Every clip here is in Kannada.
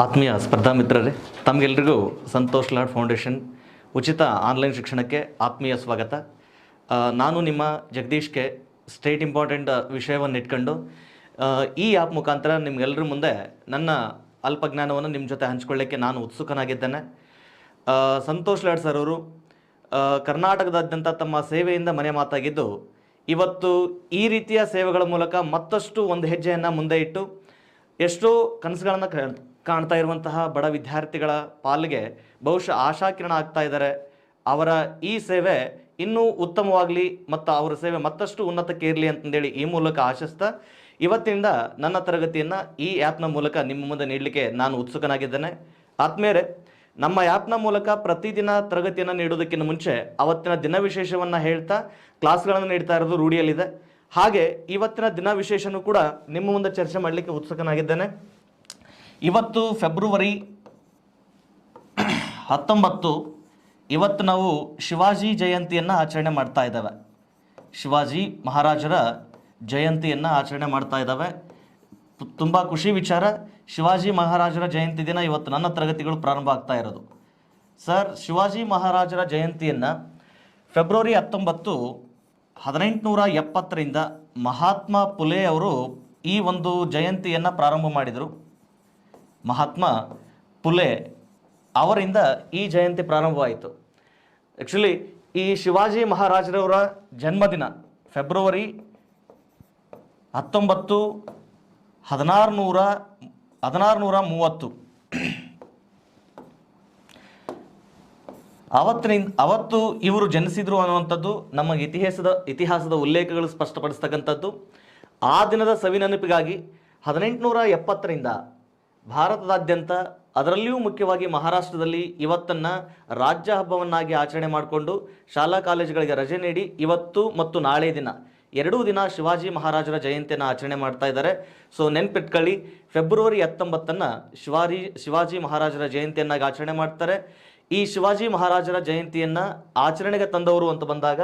ಆತ್ಮೀಯ ಸ್ಪರ್ಧಾ ಮಿತ್ರರೇ, ತಮಗೆಲ್ಲರಿಗೂ ಸಂತೋಷ್ ಲಾಡ್ ಫೌಂಡೇಶನ್ ಉಚಿತ ಆನ್ಲೈನ್ ಶಿಕ್ಷಣಕ್ಕೆ ಆತ್ಮೀಯ ಸ್ವಾಗತ. ನಾನು ನಿಮ್ಮ ಜಗದೀಶ್ ಕೆ. ಸ್ಟೇಟ್ ಇಂಪಾರ್ಟೆಂಟ್ ವಿಷಯವನ್ನು ಇಟ್ಕೊಂಡು ಈ ಆ್ಯಪ್ ಮುಖಾಂತರ ನಿಮ್ಗೆಲ್ಲರ ಮುಂದೆ ನನ್ನ ಅಲ್ಪಜ್ಞಾನವನ್ನು ನಿಮ್ಮ ಜೊತೆ ಹಂಚ್ಕೊಳ್ಳಿಕ್ಕೆ ನಾನು ಉತ್ಸುಕನಾಗಿದ್ದೇನೆ. ಸಂತೋಷ್ ಲಾಡ್ ಸರ್ ಅವರು ಕರ್ನಾಟಕದಾದ್ಯಂತ ತಮ್ಮ ಸೇವೆಯಿಂದ ಮನೆ ಮಾತಾಗಿದ್ದು, ಇವತ್ತು ಈ ರೀತಿಯ ಸೇವೆಗಳ ಮೂಲಕ ಮತ್ತಷ್ಟು ಒಂದು ಹೆಜ್ಜೆಯನ್ನು ಮುಂದೆ ಇಟ್ಟು ಎಷ್ಟೋ ಕನಸುಗಳನ್ನು ಕಾಣ್ತಾ ಇರುವಂತಹ ಬಡ ವಿದ್ಯಾರ್ಥಿಗಳ ಪಾಲಿಗೆ ಬಹುಶಃ ಆಶಾಕಿರಣ ಆಗ್ತಾ ಇದ್ದಾರೆ. ಅವರ ಈ ಸೇವೆ ಇನ್ನೂ ಉತ್ತಮವಾಗಲಿ ಮತ್ತು ಅವರ ಸೇವೆ ಮತ್ತಷ್ಟು ಉನ್ನತಕ್ಕೆ ಇರಲಿ ಅಂತಂದೇಳಿ ಈ ಮೂಲಕ ಆಶಿಸ್ತಾ ಇವತ್ತಿನಿಂದ ನನ್ನ ತರಗತಿಯನ್ನು ಈ ಆ್ಯಪ್ನ ಮೂಲಕ ನಿಮ್ಮ ಮುಂದೆ ನೀಡಲಿಕ್ಕೆ ನಾನು ಉತ್ಸುಕನಾಗಿದ್ದೇನೆ. ಆದ್ಮೇಲೆ ನಮ್ಮ ಆ್ಯಪ್ನ ಮೂಲಕ ಪ್ರತಿದಿನ ತರಗತಿಯನ್ನು ನೀಡೋದಕ್ಕಿಂತ ಮುಂಚೆ ಅವತ್ತಿನ ದಿನ ವಿಶೇಷವನ್ನು ಹೇಳ್ತಾ ಕ್ಲಾಸ್ಗಳನ್ನು ನೀಡ್ತಾ ಇರೋದು ರೂಢಿಯಲ್ಲಿದೆ. ಹಾಗೆ ಇವತ್ತಿನ ದಿನ ವಿಶೇಷನೂ ಕೂಡ ನಿಮ್ಮ ಮುಂದೆ ಚರ್ಚೆ ಮಾಡಲಿಕ್ಕೆ ಉತ್ಸುಕನಾಗಿದ್ದೇನೆ. ಇವತ್ತು ಫೆಬ್ರವರಿ 19. ಇವತ್ತು ನಾವು ಶಿವಾಜಿ ಜಯಂತಿಯನ್ನು ಆಚರಣೆ ಮಾಡ್ತಾ ಇದ್ದೇವೆ. ಶಿವಾಜಿ ಮಹಾರಾಜರ ಜಯಂತಿಯನ್ನು ಆಚರಣೆ ಮಾಡ್ತಾ ಇದ್ದಾವೆ. ತುಂಬ ಖುಷಿ ವಿಚಾರ. ಶಿವಾಜಿ ಮಹಾರಾಜರ ಜಯಂತಿ ದಿನ ಇವತ್ತು ನನ್ನ ತರಗತಿಗಳು ಪ್ರಾರಂಭ ಆಗ್ತಾ ಇರೋದು. ಸರ್, ಶಿವಾಜಿ ಮಹಾರಾಜರ ಜಯಂತಿಯನ್ನು ಫೆಬ್ರವರಿ 19, 1870ರಿಂದ ಮಹಾತ್ಮ ಫುಲೆ ಅವರು ಈ ಒಂದು ಜಯಂತಿಯನ್ನು ಪ್ರಾರಂಭ ಮಾಡಿದರು. ಮಹಾತ್ಮ ಫುಲೆ ಅವರಿಂದ ಈ ಜಯಂತಿ ಪ್ರಾರಂಭವಾಯಿತು. ಆ್ಯಕ್ಚುಲಿ ಈ ಶಿವಾಜಿ ಮಹಾರಾಜರವರ ಜನ್ಮದಿನ ಫೆಬ್ರವರಿ 19, 1630. ಅವತ್ತು ಇವರು ಜನಿಸಿದ್ರು ಅನ್ನುವಂಥದ್ದು ನಮ್ಮ ಇತಿಹಾಸದ ಉಲ್ಲೇಖಗಳು ಸ್ಪಷ್ಟಪಡಿಸ್ತಕ್ಕಂಥದ್ದು. ಆ ದಿನದ ಸವಿನೆನಪಿಗಾಗಿ 1870ರಿಂದ ಭಾರತದಾದ್ಯಂತ, ಅದರಲ್ಲಿಯೂ ಮುಖ್ಯವಾಗಿ ಮಹಾರಾಷ್ಟ್ರದಲ್ಲಿ ಇವತ್ತನ್ನು ರಾಜ್ಯ ಹಬ್ಬವನ್ನಾಗಿ ಆಚರಣೆ ಮಾಡಿಕೊಂಡು ಶಾಲಾ ಕಾಲೇಜುಗಳಿಗೆ ರಜೆ ನೀಡಿ ಇವತ್ತು ಮತ್ತು ನಾಳೆ ದಿನ 2 ದಿನ ಶಿವಾಜಿ ಮಹಾರಾಜರ ಜಯಂತಿಯನ್ನು ಆಚರಣೆ ಮಾಡ್ತಾ ಇದ್ದಾರೆ. ಸೊ ನೆನ್ಪಿಟ್ಕೊಳ್ಳಿ, ಫೆಬ್ರವರಿ 19 ಶಿವಾಜಿ ಮಹಾರಾಜರ ಜಯಂತಿಯನ್ನಾಗಿ ಆಚರಣೆ ಮಾಡ್ತಾರೆ. ಈ ಶಿವಾಜಿ ಮಹಾರಾಜರ ಜಯಂತಿಯನ್ನು ಆಚರಣೆಗೆ ತಂದವರು ಅಂತ ಬಂದಾಗ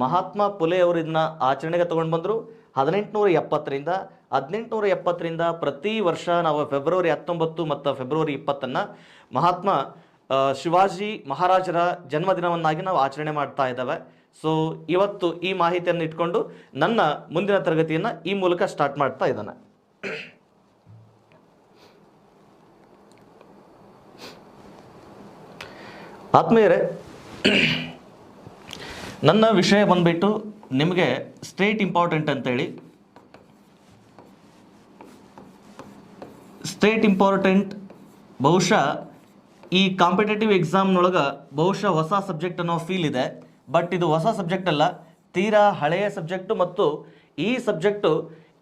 ಮಹಾತ್ಮ ಫುಲೆ ಅವರು ಇದನ್ನ ಆಚರಣೆಗೆ ತಗೊಂಡು ಬಂದರು. 1870ರಿಂದ ಪ್ರತಿ ವರ್ಷ ನಾವು ಫೆಬ್ರವರಿ 19 ಮತ್ತು ಫೆಬ್ರವರಿ 20 ಮಹಾತ್ಮ ಶಿವಾಜಿ ಮಹಾರಾಜರ ಜನ್ಮದಿನವನ್ನಾಗಿ ನಾವು ಆಚರಣೆ ಮಾಡ್ತಾ ಇದ್ದಾವೆ. ಸೊ ಇವತ್ತು ಈ ಮಾಹಿತಿಯನ್ನು ಇಟ್ಕೊಂಡು ನನ್ನ ಮುಂದಿನ ತರಗತಿಯನ್ನು ಈ ಮೂಲಕ ಸ್ಟಾರ್ಟ್ ಮಾಡ್ತಾ ಇದ್ದಾನೆ. ಆತ್ಮೀಯರೇ, ನನ್ನ ವಿಷಯ ಬಂದ್ಬಿಟ್ಟು ನಿಮಗೆ ಸ್ಟೇಟ್ ಇಂಪಾರ್ಟೆಂಟ್ ಅಂತೇಳಿ. ಸ್ಟೇಟ್ ಇಂಪಾರ್ಟೆಂಟ್ ಬಹುಶಃ ಈ ಕಾಂಪಿಟೇಟಿವ್ ಎಕ್ಸಾಮ್ನೊಳಗೆ ಬಹುಶಃ ಹೊಸ ಸಬ್ಜೆಕ್ಟ್ ಅನ್ನೋ ಫೀಲ್ ಇದೆ. ಬಟ್ ಇದು ಹೊಸ ಸಬ್ಜೆಕ್ಟ್ ಅಲ್ಲ, ತೀರಾ ಹಳೆಯ ಸಬ್ಜೆಕ್ಟು. ಮತ್ತು ಈ ಸಬ್ಜೆಕ್ಟು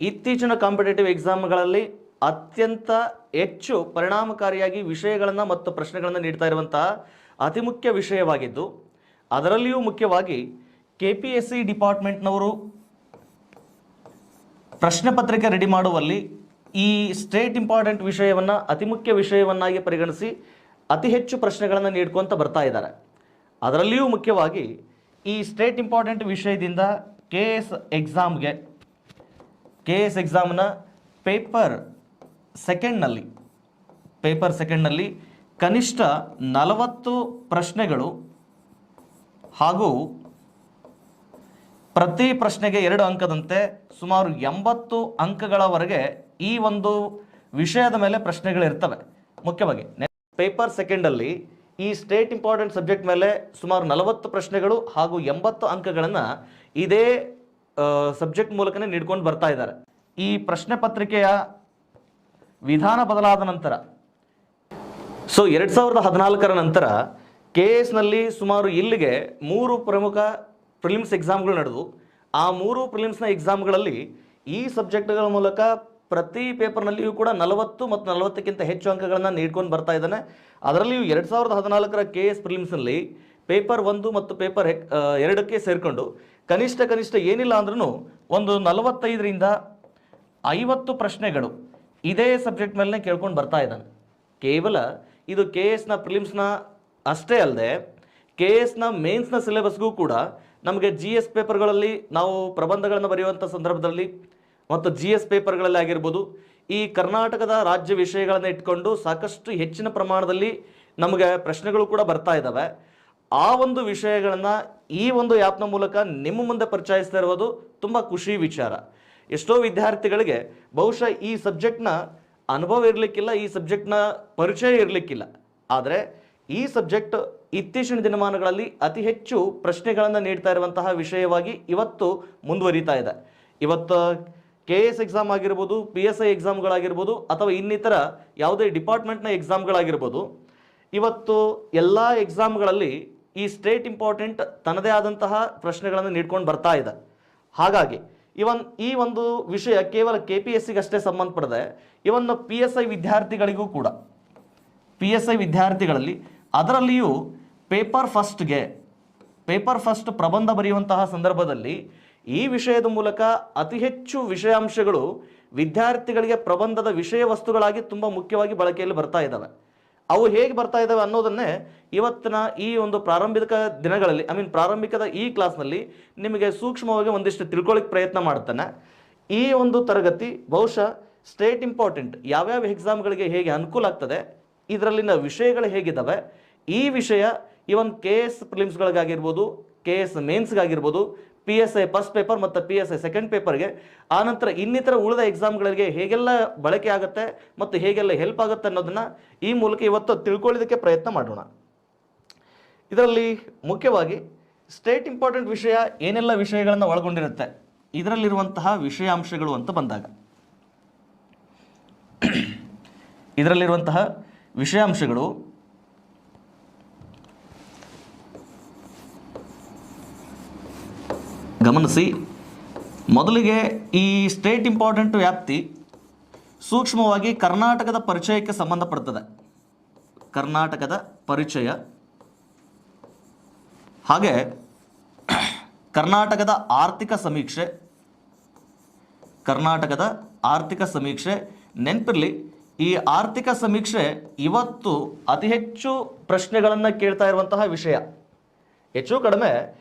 ಇತ್ತೀಚಿನ ಕಾಂಪಿಟೇಟಿವ್ ಎಕ್ಸಾಮ್ಗಳಲ್ಲಿ ಅತ್ಯಂತ ಹೆಚ್ಚು ಪರಿಣಾಮಕಾರಿಯಾಗಿ ವಿಷಯಗಳನ್ನು ಮತ್ತು ಪ್ರಶ್ನೆಗಳನ್ನು ನೀಡ್ತಾ ಇರುವಂತಹ ಅತಿ ಮುಖ್ಯ ವಿಷಯವಾಗಿದ್ದು, ಅದರಲ್ಲಿಯೂ ಮುಖ್ಯವಾಗಿ KPSC ಡಿಪಾರ್ಟ್ಮೆಂಟ್ನವರು ಪ್ರಶ್ನೆ ಪತ್ರಿಕೆ ರೆಡಿ ಮಾಡುವಲ್ಲಿ ಈ ಸ್ಟೇಟ್ ಇಂಪಾರ್ಟೆಂಟ್ ವಿಷಯವನ್ನು ಅತಿ ಮುಖ್ಯ ವಿಷಯವನ್ನಾಗಿ ಪರಿಗಣಿಸಿ ಅತಿ ಹೆಚ್ಚು ಪ್ರಶ್ನೆಗಳನ್ನು ನೀಡ್ಕೊತ ಬರ್ತಾ ಇದ್ದಾರೆ. ಅದರಲ್ಲಿಯೂ ಮುಖ್ಯವಾಗಿ ಈ ಸ್ಟೇಟ್ ಇಂಪಾರ್ಟೆಂಟ್ ವಿಷಯದಿಂದ KS ಎಕ್ಸಾಮ್ನ ಪೇಪರ್ ಸೆಕೆಂಡ್ನಲ್ಲಿ ಕನಿಷ್ಠ 40 ಪ್ರಶ್ನೆಗಳು ಹಾಗೂ ಪ್ರತಿ ಪ್ರಶ್ನೆಗೆ 2 ಅಂಕದಂತೆ ಸುಮಾರು 80 ಅಂಕಗಳವರೆಗೆ ಈ ಒಂದು ವಿಷಯದ ಮೇಲೆ ಪ್ರಶ್ನೆಗಳಿರ್ತವೆ. ಮುಖ್ಯವಾಗಿ ಪೇಪರ್ ಸೆಕೆಂಡಲ್ಲಿ ಈ ಸ್ಟೇಟ್ ಇಂಪಾರ್ಟೆಂಟ್ ಸಬ್ಜೆಕ್ಟ್ ಮೇಲೆ ಸುಮಾರು 40 ಪ್ರಶ್ನೆಗಳು ಹಾಗೂ 80 ಅಂಕಗಳನ್ನು ಇದೇ ಸಬ್ಜೆಕ್ಟ್ ಮೂಲಕನೇ ನೀಡ್ಕೊಂಡು ಬರ್ತಾ ಇದ್ದಾರೆ. ಈ ಪ್ರಶ್ನೆ ಪತ್ರಿಕೆಯ ವಿಧಾನ ಬದಲಾದ ನಂತರ, ಸೊ 2014 ನಂತರ KSನಲ್ಲಿ ಸುಮಾರು ಇಲ್ಲಿಗೆ 3 ಪ್ರಮುಖ ಪ್ರಿಲಿಮ್ಸ್ ಎಕ್ಸಾಮ್ಗಳು ನಡೆದು, ಆ 3 ಪ್ರಿಲಿಮ್ಸ್ನ ಎಕ್ಸಾಮ್ಗಳಲ್ಲಿ ಈ ಸಬ್ಜೆಕ್ಟ್ಗಳ ಮೂಲಕ ಪ್ರತಿ ಪೇಪರ್ನಲ್ಲಿಯೂ ಕೂಡ 40 ಮತ್ತು 40ಕ್ಕಿಂತ ಹೆಚ್ಚು ಅಂಕಗಳನ್ನು ನೀಡ್ಕೊಂಡು ಬರ್ತಾ ಇದ್ದಾನೆ. ಅದರಲ್ಲಿಯೂ 2014 KS ಪ್ರಿಲಿಮ್ಸ್ನಲ್ಲಿ ಪೇಪರ್ 1 ಮತ್ತು ಪೇಪರ್ 2ಕ್ಕೆ ಸೇರಿಕೊಂಡು ಕನಿಷ್ಠ ಏನಿಲ್ಲ ಅಂದ್ರೂ ಒಂದು 45ರಿಂದ 50 ಪ್ರಶ್ನೆಗಳು ಇದೇ ಸಬ್ಜೆಕ್ಟ್ ಮೇಲೆ ಕೇಳ್ಕೊಂಡು ಬರ್ತಾ ಇದ್ದಾನೆ. ಕೇವಲ ಇದು KSನ ಪ್ರಿಲಿಮ್ಸ್ನ ಅಷ್ಟೇ ಅಲ್ಲದೆ KSನ ಮೇನ್ಸ್ನ ಸಿಲೆಬಸ್ಗೂ ಕೂಡ ನಮಗೆ GS ಪೇಪರ್ಗಳಲ್ಲಿ ನಾವು ಪ್ರಬಂಧಗಳನ್ನು ಬರೆಯುವಂಥ ಸಂದರ್ಭದಲ್ಲಿ ಮತ್ತು GS ಪೇಪರ್ಗಳಲ್ಲಿ ಆಗಿರ್ಬೋದು, ಈ ಕರ್ನಾಟಕದ ರಾಜ್ಯ ವಿಷಯಗಳನ್ನು ಇಟ್ಕೊಂಡು ಸಾಕಷ್ಟು ಹೆಚ್ಚಿನ ಪ್ರಮಾಣದಲ್ಲಿ ನಮಗೆ ಪ್ರಶ್ನೆಗಳು ಕೂಡ ಬರ್ತಾ ಇದ್ದಾವೆ. ಆ ಒಂದು ವಿಷಯಗಳನ್ನು ಈ ಒಂದು ಆ್ಯಪ್ನ ಮೂಲಕ ನಿಮ್ಮ ಮುಂದೆ ಪರಿಚಯಿಸ್ತಾ ಇರೋದು ತುಂಬ ಖುಷಿ ವಿಚಾರ. ಎಷ್ಟೋ ವಿದ್ಯಾರ್ಥಿಗಳಿಗೆ ಬಹುಶಃ ಈ ಸಬ್ಜೆಕ್ಟ್ನ ಅನುಭವ ಇರಲಿಕ್ಕಿಲ್ಲ, ಈ ಸಬ್ಜೆಕ್ಟ್ನ ಪರಿಚಯ ಇರಲಿಕ್ಕಿಲ್ಲ. ಆದರೆ ಈ ಸಬ್ಜೆಕ್ಟ್ ಇತ್ತೀಚಿನ ದಿನಮಾನಗಳಲ್ಲಿ ಅತಿ ಹೆಚ್ಚು ಪ್ರಶ್ನೆಗಳನ್ನು ನೀಡ್ತಾ ಇರುವಂತಹ ವಿಷಯವಾಗಿ ಇವತ್ತು ಮುಂದುವರಿತಾ ಇದೆ. ಇವತ್ತು KS ಎಕ್ಸಾಮ್ ಆಗಿರ್ಬೋದು, PSI ಎಕ್ಸಾಮ್ಗಳಾಗಿರ್ಬೋದು, ಅಥವಾ ಇನ್ನಿತರ ಯಾವುದೇ ಡಿಪಾರ್ಟ್ಮೆಂಟ್ನ ಎಕ್ಸಾಮ್ಗಳಾಗಿರ್ಬೋದು, ಇವತ್ತು ಎಲ್ಲ ಎಕ್ಸಾಮ್ಗಳಲ್ಲಿ ಈ ಸ್ಟೇಟ್ ಇಂಪಾರ್ಟೆಂಟ್ ತನ್ನದೇ ಆದಂತಹ ಪ್ರಶ್ನೆಗಳನ್ನು ನೀಡ್ಕೊಂಡು ಬರ್ತಾ ಇದೆ. ಹಾಗಾಗಿ ಈ ಒಂದು ವಿಷಯ ಕೇವಲ KPSCಗೆ ಅಷ್ಟೇ ಸಂಬಂಧಪಡದೆ ಇವನ್ PSI ವಿದ್ಯಾರ್ಥಿಗಳಿಗೂ ಕೂಡ, PSI ವಿದ್ಯಾರ್ಥಿಗಳಲ್ಲಿ ಅದರಲ್ಲಿಯೂ ಪೇಪರ್ ಫಸ್ಟ್ ಪ್ರಬಂಧ ಬರೆಯುವಂತಹ ಸಂದರ್ಭದಲ್ಲಿ ಈ ವಿಷಯದ ಮೂಲಕ ಅತಿ ಹೆಚ್ಚು ವಿಷಯಾಂಶಗಳು ವಿದ್ಯಾರ್ಥಿಗಳಿಗೆ ಪ್ರಬಂಧದ ವಿಷಯ ವಸ್ತುಗಳಾಗಿ ತುಂಬ ಮುಖ್ಯವಾಗಿ ಬಳಕೆಯಲ್ಲಿ ಬರ್ತಾ ಇದ್ದಾವೆ. ಅವು ಹೇಗೆ ಬರ್ತಾ ಇದ್ದಾವೆ ಅನ್ನೋದನ್ನೇ ಇವತ್ತಿನ ಈ ಒಂದು ಪ್ರಾರಂಭಿಕ ದಿನಗಳಲ್ಲಿ, ಪ್ರಾರಂಭಿಕದ ಈ ಕ್ಲಾಸ್ನಲ್ಲಿ ನಿಮಗೆ ಸೂಕ್ಷ್ಮವಾಗಿ ಒಂದಿಷ್ಟು ತಿಳ್ಕೊಳ್ಳಿಕ್ಕೆ ಪ್ರಯತ್ನ ಮಾಡ್ತಾನೆ. ಈ ಒಂದು ತರಗತಿ ಬಹುಶಃ ಸ್ಟೇಟ್ ಇಂಪಾರ್ಟೆಂಟ್ ಯಾವ್ಯಾವ ಎಕ್ಸಾಮ್ಗಳಿಗೆ ಹೇಗೆ ಅನುಕೂಲ ಆಗ್ತದೆ, ಇದರಲ್ಲಿನ ವಿಷಯಗಳು ಹೇಗಿದ್ದಾವೆ, ಈ ವಿಷಯ ಇವನ್ KS ಪ್ರಿಲಿಮ್ಸ್ಗಳಿಗಾಗಿರ್ಬೋದು, KS ಮೇನ್ಸ್ಗಾಗಿರ್ಬೋದು, PSI first paper ಮತ್ತು PSI ಸೆಕೆಂಡ್ ಪೇಪರ್ಗೆ, ಆನಂತರ ಇನ್ನಿತರ ಉಳಿದ ಎಕ್ಸಾಮ್ಗಳಿಗೆ ಹೇಗೆಲ್ಲ ಬಳಕೆ ಆಗುತ್ತೆ ಮತ್ತು ಹೇಗೆಲ್ಲ ಹೆಲ್ಪ್ ಆಗುತ್ತೆ ಅನ್ನೋದನ್ನು ಈ ಮೂಲಕ ಇವತ್ತು ತಿಳ್ಕೊಳ್ಳೋದಕ್ಕೆ ಪ್ರಯತ್ನ ಮಾಡೋಣ. ಇದರಲ್ಲಿ ಮುಖ್ಯವಾಗಿ ಸ್ಟೇಟ್ ಇಂಪಾರ್ಟೆಂಟ್ ವಿಷಯ ಏನೆಲ್ಲ ವಿಷಯಗಳನ್ನು ಒಳಗೊಂಡಿರುತ್ತೆ, ಇದರಲ್ಲಿರುವಂತಹ ವಿಷಯಾಂಶಗಳು ಅಂತ ಬಂದಾಗ ಇದರಲ್ಲಿರುವಂತಹ ವಿಷಯಾಂಶಗಳು ಗಮನಿಸಿ. ಮೊದಲಿಗೆ ಈ ಸ್ಟೇಟ್ ಇಂಪಾರ್ಟೆಂಟ್ ವ್ಯಾಪ್ತಿ ಸೂಕ್ಷ್ಮವಾಗಿ ಕರ್ನಾಟಕದ ಪರಿಚಯಕ್ಕೆ ಸಂಬಂಧಪಡ್ತದೆ. ಕರ್ನಾಟಕದ ಪರಿಚಯ, ಹಾಗೆ ಕರ್ನಾಟಕದ ಆರ್ಥಿಕ ಸಮೀಕ್ಷೆ ನೆನಪಿರಲಿ. ಈ ಆರ್ಥಿಕ ಸಮೀಕ್ಷೆ ಇವತ್ತು ಅತಿ ಹೆಚ್ಚು ಪ್ರಶ್ನೆಗಳನ್ನು ಕೇಳ್ತಾ ಇರುವಂತಹ ವಿಷಯ. ಹೆಚ್ಚು ಕಡಿಮೆ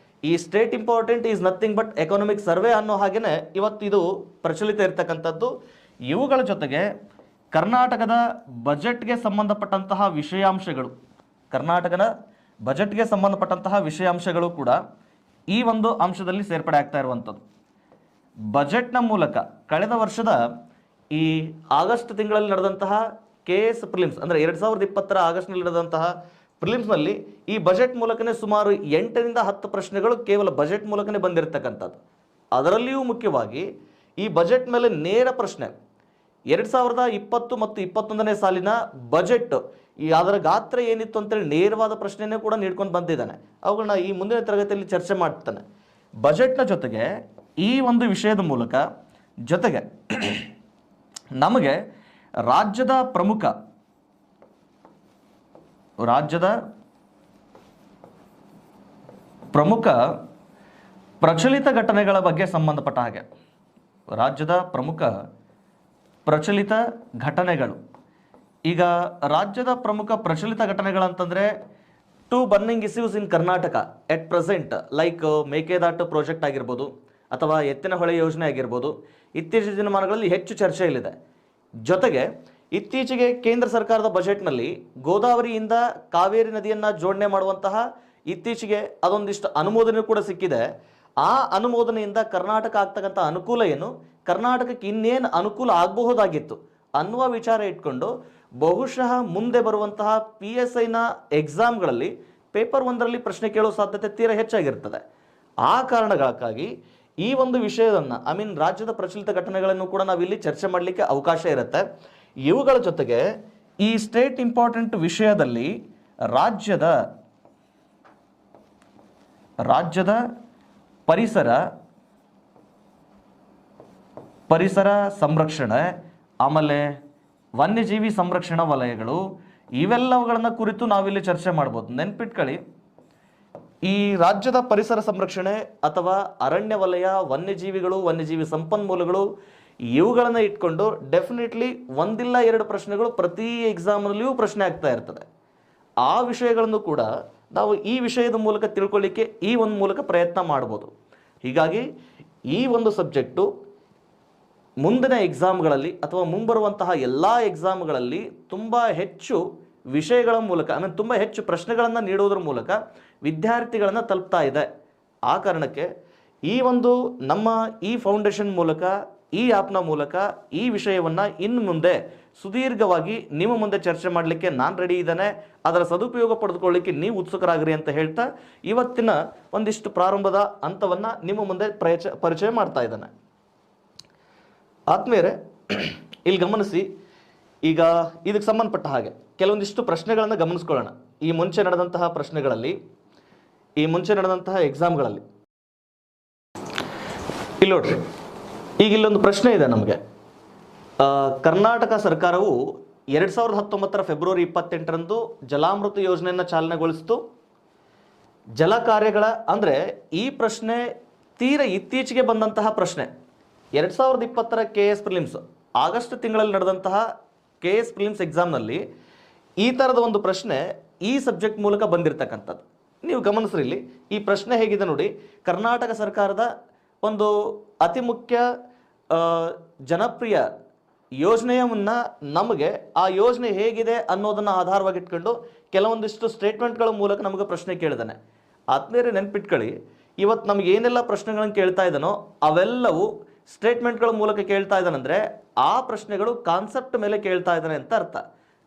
ಈ state important is nothing but economic survey ಅನ್ನೋ ಹಾಗೆಯೇ ಇವತ್ತು ಇದು ಪ್ರಚಲಿತ ಇರತಕ್ಕಂಥದ್ದು. ಇವುಗಳ ಜೊತೆಗೆ ಕರ್ನಾಟಕದ ಬಜೆಟ್ಗೆ ಸಂಬಂಧಪಟ್ಟಂತಹ ವಿಷಯಾಂಶಗಳು ಕೂಡ ಈ ಒಂದು ಅಂಶದಲ್ಲಿ ಸೇರ್ಪಡೆ ಆಗ್ತಾ ಇರುವಂಥದ್ದು. ಬಜೆಟ್ನ ಮೂಲಕ ಕಳೆದ ವರ್ಷದ ಈ ಆಗಸ್ಟ್ ತಿಂಗಳಲ್ಲಿ ನಡೆದಂತಹ KS ಪ್ರಿಲಿಮ್ಸ್ ಅಂದರೆ 2020 ಆಗಸ್ಟ್ನಲ್ಲಿ ನಡೆದಂತಹ ಪ್ರಿಲಿಮ್ಸ್ನಲ್ಲಿ ಈ ಬಜೆಟ್ ಮೂಲಕನೇ ಸುಮಾರು 8ರಿಂದ 10 ಪ್ರಶ್ನೆಗಳು ಕೇವಲ ಬಜೆಟ್ ಮೂಲಕನೇ ಬಂದಿರತಕ್ಕಂಥದ್ದು. ಅದರಲ್ಲಿಯೂ ಮುಖ್ಯವಾಗಿ ಈ ಬಜೆಟ್ ಮೇಲೆ ನೇರ ಪ್ರಶ್ನೆ 2020 ಮತ್ತು 21ನೇ ಸಾಲಿನ ಬಜೆಟ್ ಅದರ ಗಾತ್ರ ಏನಿತ್ತು ಅಂತೇಳಿ ನೇರವಾದ ಪ್ರಶ್ನೆನೇ ಕೂಡ ನೀಡ್ಕೊಂಡು ಬಂದಿದ್ದಾನೆ. ಅವುಗಳನ್ನ ಈ ಮುಂದಿನ ತರಗತಿಯಲ್ಲಿ ಚರ್ಚೆ ಮಾಡ್ತಾನೆ. ಬಜೆಟ್ನ ಜೊತೆಗೆ ಈ ಒಂದು ವಿಷಯದ ಮೂಲಕ ಜೊತೆಗೆ ನಮಗೆ ರಾಜ್ಯದ ಪ್ರಮುಖ ಪ್ರಚಲಿತ ಘಟನೆಗಳ ಬಗ್ಗೆ ಸಂಬಂಧಪಟ್ಟ ಹಾಗೆ ರಾಜ್ಯದ ಪ್ರಮುಖ ಪ್ರಚಲಿತ ಘಟನೆಗಳು. ಈಗ ರಾಜ್ಯದ ಪ್ರಮುಖ ಪ್ರಚಲಿತ ಘಟನೆಗಳಂತಂದರೆ 2 burning issues in Karnataka at present like Mekedatu project ಆಗಿರ್ಬೋದು ಅಥವಾ ಎತ್ತಿನಹೊಳೆ ಯೋಜನೆ ಆಗಿರ್ಬೋದು, ಇತ್ತೀಚಿನ ದಿನಮಾನಗಳಲ್ಲಿ ಹೆಚ್ಚು ಚರ್ಚೆಯಲ್ಲಿದೆ. ಜೊತೆಗೆ ಇತ್ತೀಚೆಗೆ ಕೇಂದ್ರ ಸರ್ಕಾರದ ಬಜೆಟ್ನಲ್ಲಿ ಗೋದಾವರಿಯಿಂದ ಕಾವೇರಿ ನದಿಯನ್ನು ಜೋಡಣೆ ಮಾಡುವಂತಹ ಇತ್ತೀಚೆಗೆ ಅದೊಂದಿಷ್ಟು ಅನುಮೋದನೆ ಕೂಡ ಸಿಕ್ಕಿದೆ. ಆ ಅನುಮೋದನೆಯಿಂದ ಕರ್ನಾಟಕ ಆಗ್ತಕ್ಕಂಥ ಅನುಕೂಲ ಏನು, ಕರ್ನಾಟಕಕ್ಕೆ ಇನ್ನೇನು ಅನುಕೂಲ ಆಗಬಹುದಾಗಿತ್ತು ಅನ್ನುವ ವಿಚಾರ ಇಟ್ಕೊಂಡು ಬಹುಶಃ ಮುಂದೆ ಬರುವಂತಹ PSIನ ಎಕ್ಸಾಮ್ಗಳಲ್ಲಿ ಪೇಪರ್ 1ರಲ್ಲಿ ಪ್ರಶ್ನೆ ಕೇಳೋ ಸಾಧ್ಯತೆ ತೀರಾ ಹೆಚ್ಚಾಗಿರ್ತದೆ. ಆ ಕಾರಣಗಳಕ್ಕಾಗಿ ಈ ಒಂದು ವಿಷಯವನ್ನು ರಾಜ್ಯದ ಪ್ರಚಲಿತ ಘಟನೆಗಳನ್ನು ಕೂಡ ನಾವಿಲ್ಲಿ ಚರ್ಚೆ ಮಾಡಲಿಕ್ಕೆ ಅವಕಾಶ ಇರುತ್ತೆ. ಇವುಗಳ ಜೊತೆಗೆ ಈ ಸ್ಟೇಟ್ ಇಂಪಾರ್ಟೆಂಟ್ ವಿಷಯದಲ್ಲಿ ರಾಜ್ಯದ ಪರಿಸರ ಸಂರಕ್ಷಣೆ, ಆಮೇಲೆ ವನ್ಯಜೀವಿ ಸಂರಕ್ಷಣಾ ವಲಯಗಳು, ಇವೆಲ್ಲವುಗಳನ್ನ ಕುರಿತು ನಾವಿಲ್ಲಿ ಚರ್ಚೆ ಮಾಡ್ಬೋದು. ನೆನ್ಪಿಟ್ಕೊಳ್ಳಿ, ಈ ರಾಜ್ಯದ ಪರಿಸರ ಸಂರಕ್ಷಣೆ ಅಥವಾ ಅರಣ್ಯ ವಲಯ, ವನ್ಯಜೀವಿಗಳು, ವನ್ಯಜೀವಿ ಸಂಪನ್ಮೂಲಗಳು, ಇವುಗಳನ್ನು ಇಟ್ಕೊಂಡು ಡೆಫಿನೆಟ್ಲಿ 1-2 ಪ್ರಶ್ನೆಗಳು ಪ್ರತಿ ಎಕ್ಸಾಮ್ನಲ್ಲಿಯೂ ಪ್ರಶ್ನೆ ಆಗ್ತಾ ಇರ್ತದೆ. ಆ ವಿಷಯಗಳನ್ನು ಕೂಡ ನಾವು ಈ ವಿಷಯದ ಮೂಲಕ ತಿಳ್ಕೊಳ್ಳಿಕ್ಕೆ ಈ ಒಂದು ಮೂಲಕ ಪ್ರಯತ್ನ ಮಾಡ್ಬೋದು. ಹೀಗಾಗಿ ಈ ಒಂದು ಸಬ್ಜೆಕ್ಟು ಮುಂದಿನ ಎಕ್ಸಾಮ್ಗಳಲ್ಲಿ ಅಥವಾ ಮುಂಬರುವಂತಹ ಎಲ್ಲ ಎಕ್ಸಾಮ್ಗಳಲ್ಲಿ ತುಂಬ ಹೆಚ್ಚು ವಿಷಯಗಳ ಮೂಲಕ ತುಂಬ ಹೆಚ್ಚು ಪ್ರಶ್ನೆಗಳನ್ನು ನೀಡುವುದರ ಮೂಲಕ ವಿದ್ಯಾರ್ಥಿಗಳನ್ನು ತಲುಪ್ತಾ ಇದೆ. ಆ ಕಾರಣಕ್ಕೆ ಈ ಒಂದು ನಮ್ಮ ಈ ಫೌಂಡೇಶನ್ ಮೂಲಕ, ಈ ಆ್ಯಪ್ನ ಮೂಲಕ ಈ ವಿಷಯವನ್ನು ಇನ್ನು ಮುಂದೆ ಸುದೀರ್ಘವಾಗಿ ನಿಮ್ಮ ಮುಂದೆ ಚರ್ಚೆ ಮಾಡಲಿಕ್ಕೆ ನಾನು ರೆಡಿ ಇದ್ದೇನೆ. ಅದರ ಸದುಪಯೋಗ ಪಡೆದುಕೊಳ್ಳಿಕ್ಕೆ ನೀವು ಉತ್ಸುಕರಾಗಿರಿ ಅಂತ ಹೇಳ್ತಾ ಇವತ್ತಿನ ಒಂದಿಷ್ಟು ಪ್ರಾರಂಭದ ಹಂತವನ್ನು ನಿಮ್ಮ ಮುಂದೆ ಪರಿಚಯ ಮಾಡ್ತಾ ಇದ್ದೇನೆ. ಆದ್ಮೇಲೆ ಇಲ್ಲಿ ಗಮನಿಸಿ, ಈಗ ಇದಕ್ಕೆ ಸಂಬಂಧಪಟ್ಟ ಹಾಗೆ ಕೆಲವೊಂದಿಷ್ಟು ಪ್ರಶ್ನೆಗಳನ್ನು ಗಮನಿಸ್ಕೊಳ್ಳೋಣ. ಈ ಮುಂಚೆ ನಡೆದಂತಹ ಪ್ರಶ್ನೆಗಳಲ್ಲಿ, ಈ ಮುಂಚೆ ನಡೆದಂತಹ ಎಕ್ಸಾಮ್ಗಳಲ್ಲಿ ಇಲ್ಲಿ ನೋಡ್ರಿ, ಈಗ ಇಲ್ಲೊಂದು ಪ್ರಶ್ನೆ ಇದೆ ನಮಗೆ. ಕರ್ನಾಟಕ ಸರ್ಕಾರವು 2019 ಫೆಬ್ರವರಿ 28ರಂದು ಜಲಾಮೃತ ಯೋಜನೆಯನ್ನು ಚಾಲನೆಗೊಳಿಸಿತು. ಜಲ ಕಾರ್ಯಗಳ ಅಂದರೆ ಈ ಪ್ರಶ್ನೆ ತೀರ ಇತ್ತೀಚೆಗೆ ಬಂದಂತಹ ಪ್ರಶ್ನೆ. 2020 KS ಪ್ರಿಲಿಮ್ಸ್ ಆಗಸ್ಟ್ ತಿಂಗಳಲ್ಲಿ ನಡೆದಂತಹ KS ಪ್ರಿಲಿಮ್ಸ್ ಎಕ್ಸಾಮ್ನಲ್ಲಿ ಈ ಥರದ ಒಂದು ಪ್ರಶ್ನೆ ಈ ಸಬ್ಜೆಕ್ಟ್ ಮೂಲಕ ಬಂದಿರತಕ್ಕಂಥದ್ದು. ನೀವು ಗಮನಿಸ್ರಿ, ಈ ಪ್ರಶ್ನೆ ಹೇಗಿದೆ ನೋಡಿ. ಕರ್ನಾಟಕ ಸರ್ಕಾರದ ಒಂದು ಅತಿ ಮುಖ್ಯ ಜನಪ್ರಿಯ ಯೋಜನೆಯನ್ನು ನಮಗೆ ಆ ಯೋಜನೆ ಹೇಗಿದೆ ಅನ್ನೋದನ್ನು ಆಧಾರವಾಗಿಟ್ಕೊಂಡು ಕೆಲವೊಂದಿಷ್ಟು ಸ್ಟೇಟ್ಮೆಂಟ್ಗಳ ಮೂಲಕ ನಮಗೆ ಪ್ರಶ್ನೆ ಕೇಳಿದಾನೆ. ಆದ್ಮೇಲೆ ನೆನ್ಪಿಟ್ಕೊಳ್ಳಿ, ಇವತ್ತು ನಮಗೆ ಏನೆಲ್ಲ ಪ್ರಶ್ನೆಗಳನ್ನು ಕೇಳ್ತಾ ಇದ್ದಾನೋ ಅವೆಲ್ಲವೂ ಸ್ಟೇಟ್ಮೆಂಟ್ಗಳ ಮೂಲಕ ಕೇಳ್ತಾ ಇದ್ದಾನಂದರೆ ಆ ಪ್ರಶ್ನೆಗಳು ಕಾನ್ಸೆಪ್ಟ್ ಮೇಲೆ ಕೇಳ್ತಾ ಇದ್ದಾನೆ ಅಂತ ಅರ್ಥ.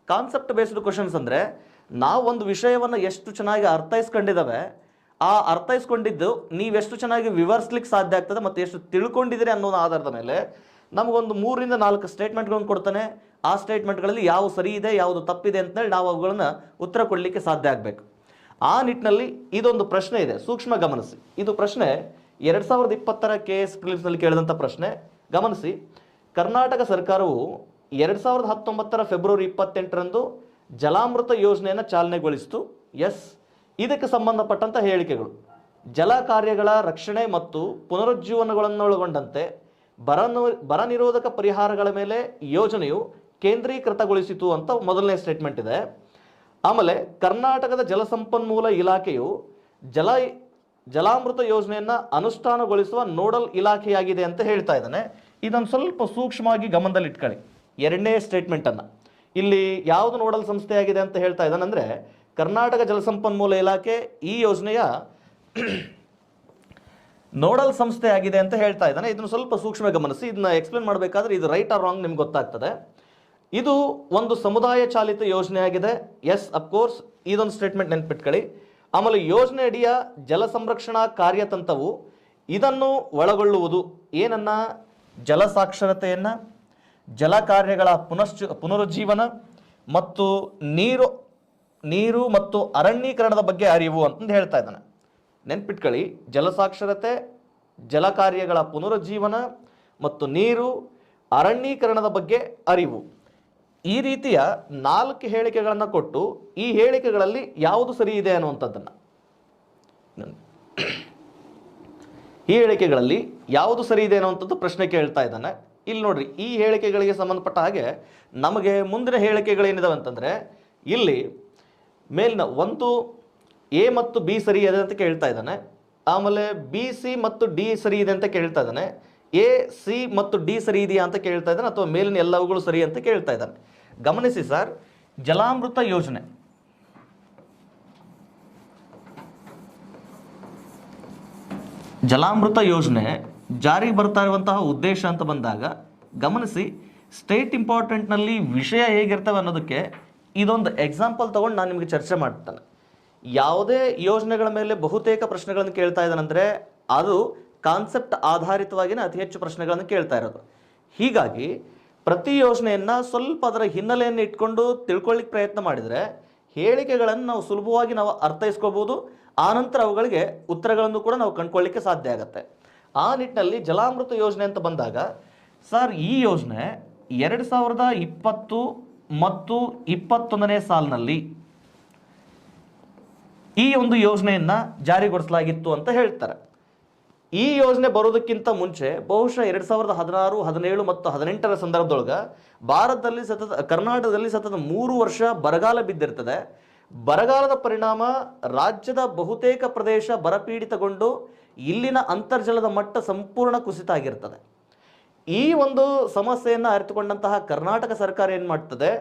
ಕಾನ್ಸೆಪ್ಟ್ ಬೇಸ್ಡ್ ಕ್ವಶನ್ಸ್ ಅಂದರೆ ನಾವು ಒಂದು ವಿಷಯವನ್ನು ಎಷ್ಟು ಚೆನ್ನಾಗಿ ಅರ್ಥೈಸ್ಕೊಂಡಿದ್ದಾವೆ, ಆ ಅರ್ಥೈಸ್ಕೊಂಡಿದ್ದು ನೀವೆಷ್ಟು ಚೆನ್ನಾಗಿ ವಿವರಿಸ್ಲಿಕ್ಕೆ ಸಾಧ್ಯ ಆಗ್ತದೆ ಮತ್ತು ಎಷ್ಟು ತಿಳ್ಕೊಂಡಿದ್ದೀರಿ ಅನ್ನೋ ಆಧಾರದ ಮೇಲೆ ನಮಗೊಂದು 3 ರಿಂದ 4 ಸ್ಟೇಟ್ಮೆಂಟ್ಗಳನ್ನು ಕೊಡ್ತಾನೆ. ಆ ಸ್ಟೇಟ್ಮೆಂಟ್ಗಳಲ್ಲಿ ಯಾವ ಸರಿ ಇದೆ, ಯಾವುದು ತಪ್ಪಿದೆ ಅಂತೇಳಿ ನಾವು ಅವುಗಳನ್ನು ಉತ್ತರ ಕೊಡಲಿಕ್ಕೆ ಸಾಧ್ಯ ಆಗಬೇಕು. ಆ ನಿಟ್ಟಿನಲ್ಲಿ ಇದೊಂದು ಪ್ರಶ್ನೆ ಇದೆ, ಸೂಕ್ಷ್ಮ ಗಮನಿಸಿ. ಇದು ಪ್ರಶ್ನೆ 2020 KS ಪ್ರಿಲಿಮ್ಸ್ನಲ್ಲಿ ಕೇಳಿದಂಥ ಪ್ರಶ್ನೆ. ಗಮನಿಸಿ, ಕರ್ನಾಟಕ ಸರ್ಕಾರವು 2019 ಫೆಬ್ರವರಿ 28ರಂದು ಜಲಾಮೃತ ಯೋಜನೆಯನ್ನು ಚಾಲನೆಗೊಳಿಸಿತು. ಎಸ್, ಇದಕ್ಕೆ ಸಂಬಂಧಪಟ್ಟಂಥ ಹೇಳಿಕೆಗಳು ಜಲ ಕಾರ್ಯಗಳ ರಕ್ಷಣೆ ಮತ್ತು ಪುನರುಜ್ಜೀವನಗಳನ್ನೊಳಗೊಂಡಂತೆ ಬರ ನಿರೋಧಕ ಪರಿಹಾರಗಳ ಮೇಲೆ ಯೋಜನೆಯು ಕೇಂದ್ರೀಕೃತಗೊಳಿಸಿತು ಅಂತ ಮೊದಲನೇ ಸ್ಟೇಟ್ಮೆಂಟ್ ಇದೆ. ಆಮೇಲೆ ಕರ್ನಾಟಕದ ಜಲಸಂಪನ್ಮೂಲ ಇಲಾಖೆಯು ಜಲಾಮೃತ ಯೋಜನೆಯನ್ನು ಅನುಷ್ಠಾನಗೊಳಿಸುವ ನೋಡಲ್ ಇಲಾಖೆಯಾಗಿದೆ ಅಂತ ಹೇಳ್ತಾ ಇದ್ದಾನೆ. ಇದನ್ನು ಸ್ವಲ್ಪ ಸೂಕ್ಷ್ಮವಾಗಿ ಗಮನದಲ್ಲಿ ಇಟ್ಕೊಳ್ಳಿ. ಎರಡನೇ ಸ್ಟೇಟ್ಮೆಂಟನ್ನು ಇಲ್ಲಿ ಯಾವುದು ನೋಡಲ್ ಸಂಸ್ಥೆಯಾಗಿದೆ ಅಂತ ಹೇಳ್ತಾ ಇದ್ದಾನೆ ಅಂದರೆ ಕರ್ನಾಟಕ ಜಲಸಂಪನ್ಮೂಲ ಇಲಾಖೆ ಈ ಯೋಜನೆಯ ನೋಡಲ್ ಸಂಸ್ಥೆ ಆಗಿದೆ ಅಂತ ಹೇಳ್ತಾ ಇದ್ದಾನೆ. ಇದನ್ನು ಸ್ವಲ್ಪ ಸೂಕ್ಷ್ಮ ಗಮನಿಸಿ. ಇದನ್ನ ಎಕ್ಸ್ಪ್ಲೇನ್ ಮಾಡಬೇಕಾದ್ರೆ ಇದು ರೈಟ್ ಆರ್ ರಾಂಗ್ ನಿಮ್ಗೆ ಗೊತ್ತಾಗ್ತದೆ. ಇದು ಒಂದು ಸಮುದಾಯ ಚಾಲಿತ ಯೋಜನೆ ಆಗಿದೆ. ಎಸ್, ಅಫ್ಕೋರ್ಸ್, ಇದೊಂದು ಸ್ಟೇಟ್ಮೆಂಟ್ ನೆನ್ಪಿಟ್ಕೊಳ್ಳಿ. ಆಮೇಲೆ ಯೋಜನೆ ಅಡಿಯ ಜಲ ಸಂರಕ್ಷಣಾ ಕಾರ್ಯತಂತ್ರವು ಇದನ್ನು ಒಳಗೊಳ್ಳುವುದು. ಏನನ್ನ? ಜಲ ಸಾಕ್ಷರತೆಯನ್ನು, ಜಲ ಕಾರ್ಯಗಳ ಪುನರುಜ್ಜೀವನ ಮತ್ತು ನೀರು ಮತ್ತು ಅರಣ್ಯೀಕರಣದ ಬಗ್ಗೆ ಅರಿವು ಅಂತಂದು ಹೇಳ್ತಾ ಇದ್ದಾನೆ. ನೆನ್ಪಿಟ್ಕೊಳ್ಳಿ, ಜಲಸಾಕ್ಷರತೆ, ಜಲ ಕಾರ್ಯಗಳ ಪುನರುಜ್ಜೀವನ ಮತ್ತು ನೀರು, ಅರಣ್ಯೀಕರಣದ ಬಗ್ಗೆ ಅರಿವು. ಈ ರೀತಿಯ 4 ಹೇಳಿಕೆಗಳನ್ನು ಕೊಟ್ಟು ಈ ಹೇಳಿಕೆಗಳಲ್ಲಿ ಯಾವುದು ಸರಿ ಇದೆ ಅನ್ನುವಂಥದ್ದನ್ನು, ಈ ಹೇಳಿಕೆಗಳಲ್ಲಿ ಯಾವುದು ಸರಿ ಇದೆ ಅನ್ನುವಂಥದ್ದು ಪ್ರಶ್ನೆ ಕೇಳ್ತಾ ಇದ್ದಾನೆ. ಇಲ್ಲಿ ನೋಡ್ರಿ, ಈ ಹೇಳಿಕೆಗಳಿಗೆ ಸಂಬಂಧಪಟ್ಟ ಹಾಗೆ ನಮಗೆ ಮುಂದಿನ ಹೇಳಿಕೆಗಳೇನಿದಾವೆ ಅಂತಂದರೆ ಇಲ್ಲಿ ಮೇಲಿನ ಒಂದು ಎ ಮತ್ತು ಬಿ ಸರಿ ಇದೆ ಅಂತ ಕೇಳ್ತಾ ಇದ್ದಾನೆ. ಆಮೇಲೆ ಬಿ ಸಿ ಮತ್ತು ಡಿ ಸರಿ ಇದೆ ಅಂತ ಕೇಳ್ತಾ ಇದ್ದಾನೆ. ಎ ಸಿ ಮತ್ತು ಡಿ ಸರಿ ಇದೆಯಾ ಅಂತ ಕೇಳ್ತಾ ಇದ್ದಾನೆ, ಅಥವಾ ಮೇಲಿನ ಎಲ್ಲವುಗಳು ಸರಿ ಅಂತ ಕೇಳ್ತಾ ಇದ್ದಾನೆ. ಗಮನಿಸಿ ಸರ್, ಜಲಾಮೃತ ಯೋಜನೆ ಜಾರಿಗೆ ಬರ್ತಾ ಇರುವಂತಹ ಉದ್ದೇಶ ಅಂತ ಬಂದಾಗ ಗಮನಿಸಿ, ಸ್ಟೇಟ್ ಇಂಪಾರ್ಟೆಂಟ್ನಲ್ಲಿ ವಿಷಯ ಹೇಗಿರ್ತವೆ ಅನ್ನೋದಕ್ಕೆ ಇದೊಂದು ಎಕ್ಸಾಂಪಲ್ ತಗೊಂಡು ನಾನು ನಿಮಗೆ ಚರ್ಚೆ ಮಾಡ್ತೇನೆ. ಯಾವುದೇ ಯೋಜನೆಗಳ ಮೇಲೆ ಬಹುತೇಕ ಪ್ರಶ್ನೆಗಳನ್ನು ಕೇಳ್ತಾ ಇದ್ದಾನಂದರೆ ಅದು ಕಾನ್ಸೆಪ್ಟ್ ಆಧಾರಿತವಾಗಿಯೇ ಅತಿ ಹೆಚ್ಚು ಪ್ರಶ್ನೆಗಳನ್ನು ಕೇಳ್ತಾ ಇರೋದು. ಹೀಗಾಗಿ ಪ್ರತಿ ಯೋಜನೆಯನ್ನು ಸ್ವಲ್ಪ ಅದರ ಹಿನ್ನೆಲೆಯನ್ನು ಇಟ್ಕೊಂಡು ತಿಳ್ಕೊಳ್ಳಿಕ್ಕೆ ಪ್ರಯತ್ನ ಮಾಡಿದರೆ ಹೇಳಿಕೆಗಳನ್ನು ನಾವು ಸುಲಭವಾಗಿ ಅರ್ಥೈಸ್ಕೋಬೋದು. ಆನಂತರ ಅವುಗಳಿಗೆ ಉತ್ತರಗಳನ್ನು ಕೂಡ ನಾವು ಕಂಡುಕೊಳ್ಳಿಕ್ಕೆ ಸಾಧ್ಯ ಆಗುತ್ತೆ. ಆ ನಿಟ್ಟಿನಲ್ಲಿ ಜಲಾಮೃತ ಯೋಜನೆ ಅಂತ ಬಂದಾಗ ಸರ್, ಈ ಯೋಜನೆ 2020 ಮತ್ತು 21ನೇ ಸಾಲಿನಲ್ಲಿ ಈ ಒಂದು ಯೋಜನೆಯನ್ನು ಜಾರಿಗೊಳಿಸಲಾಗಿತ್ತು ಅಂತ ಹೇಳ್ತಾರೆ. ಈ ಯೋಜನೆ ಬರೋದಕ್ಕಿಂತ ಮುಂಚೆ ಬಹುಶಃ 2016, 17 ಮತ್ತು 18ರ ಸಂದರ್ಭದೊಳಗೆ ಕರ್ನಾಟಕದಲ್ಲಿ ಸತತ 3 ವರ್ಷ ಬರಗಾಲ ಬಿದ್ದಿರ್ತದೆ. ಬರಗಾಲದ ಪರಿಣಾಮ ರಾಜ್ಯದ ಬಹುತೇಕ ಪ್ರದೇಶ ಬರಪೀಡಿತಗೊಂಡು ಇಲ್ಲಿನ ಅಂತರ್ಜಲದ ಮಟ್ಟ ಸಂಪೂರ್ಣ ಕುಸಿತ ಆಗಿರ್ತದೆ. ಈ ಒಂದು ಸಮಸ್ಯೆಯನ್ನು ಅರಿತುಕೊಂಡಂತಹ ಕರ್ನಾಟಕ ಸರ್ಕಾರ ಏನು ಮಾಡ್ತದೆ,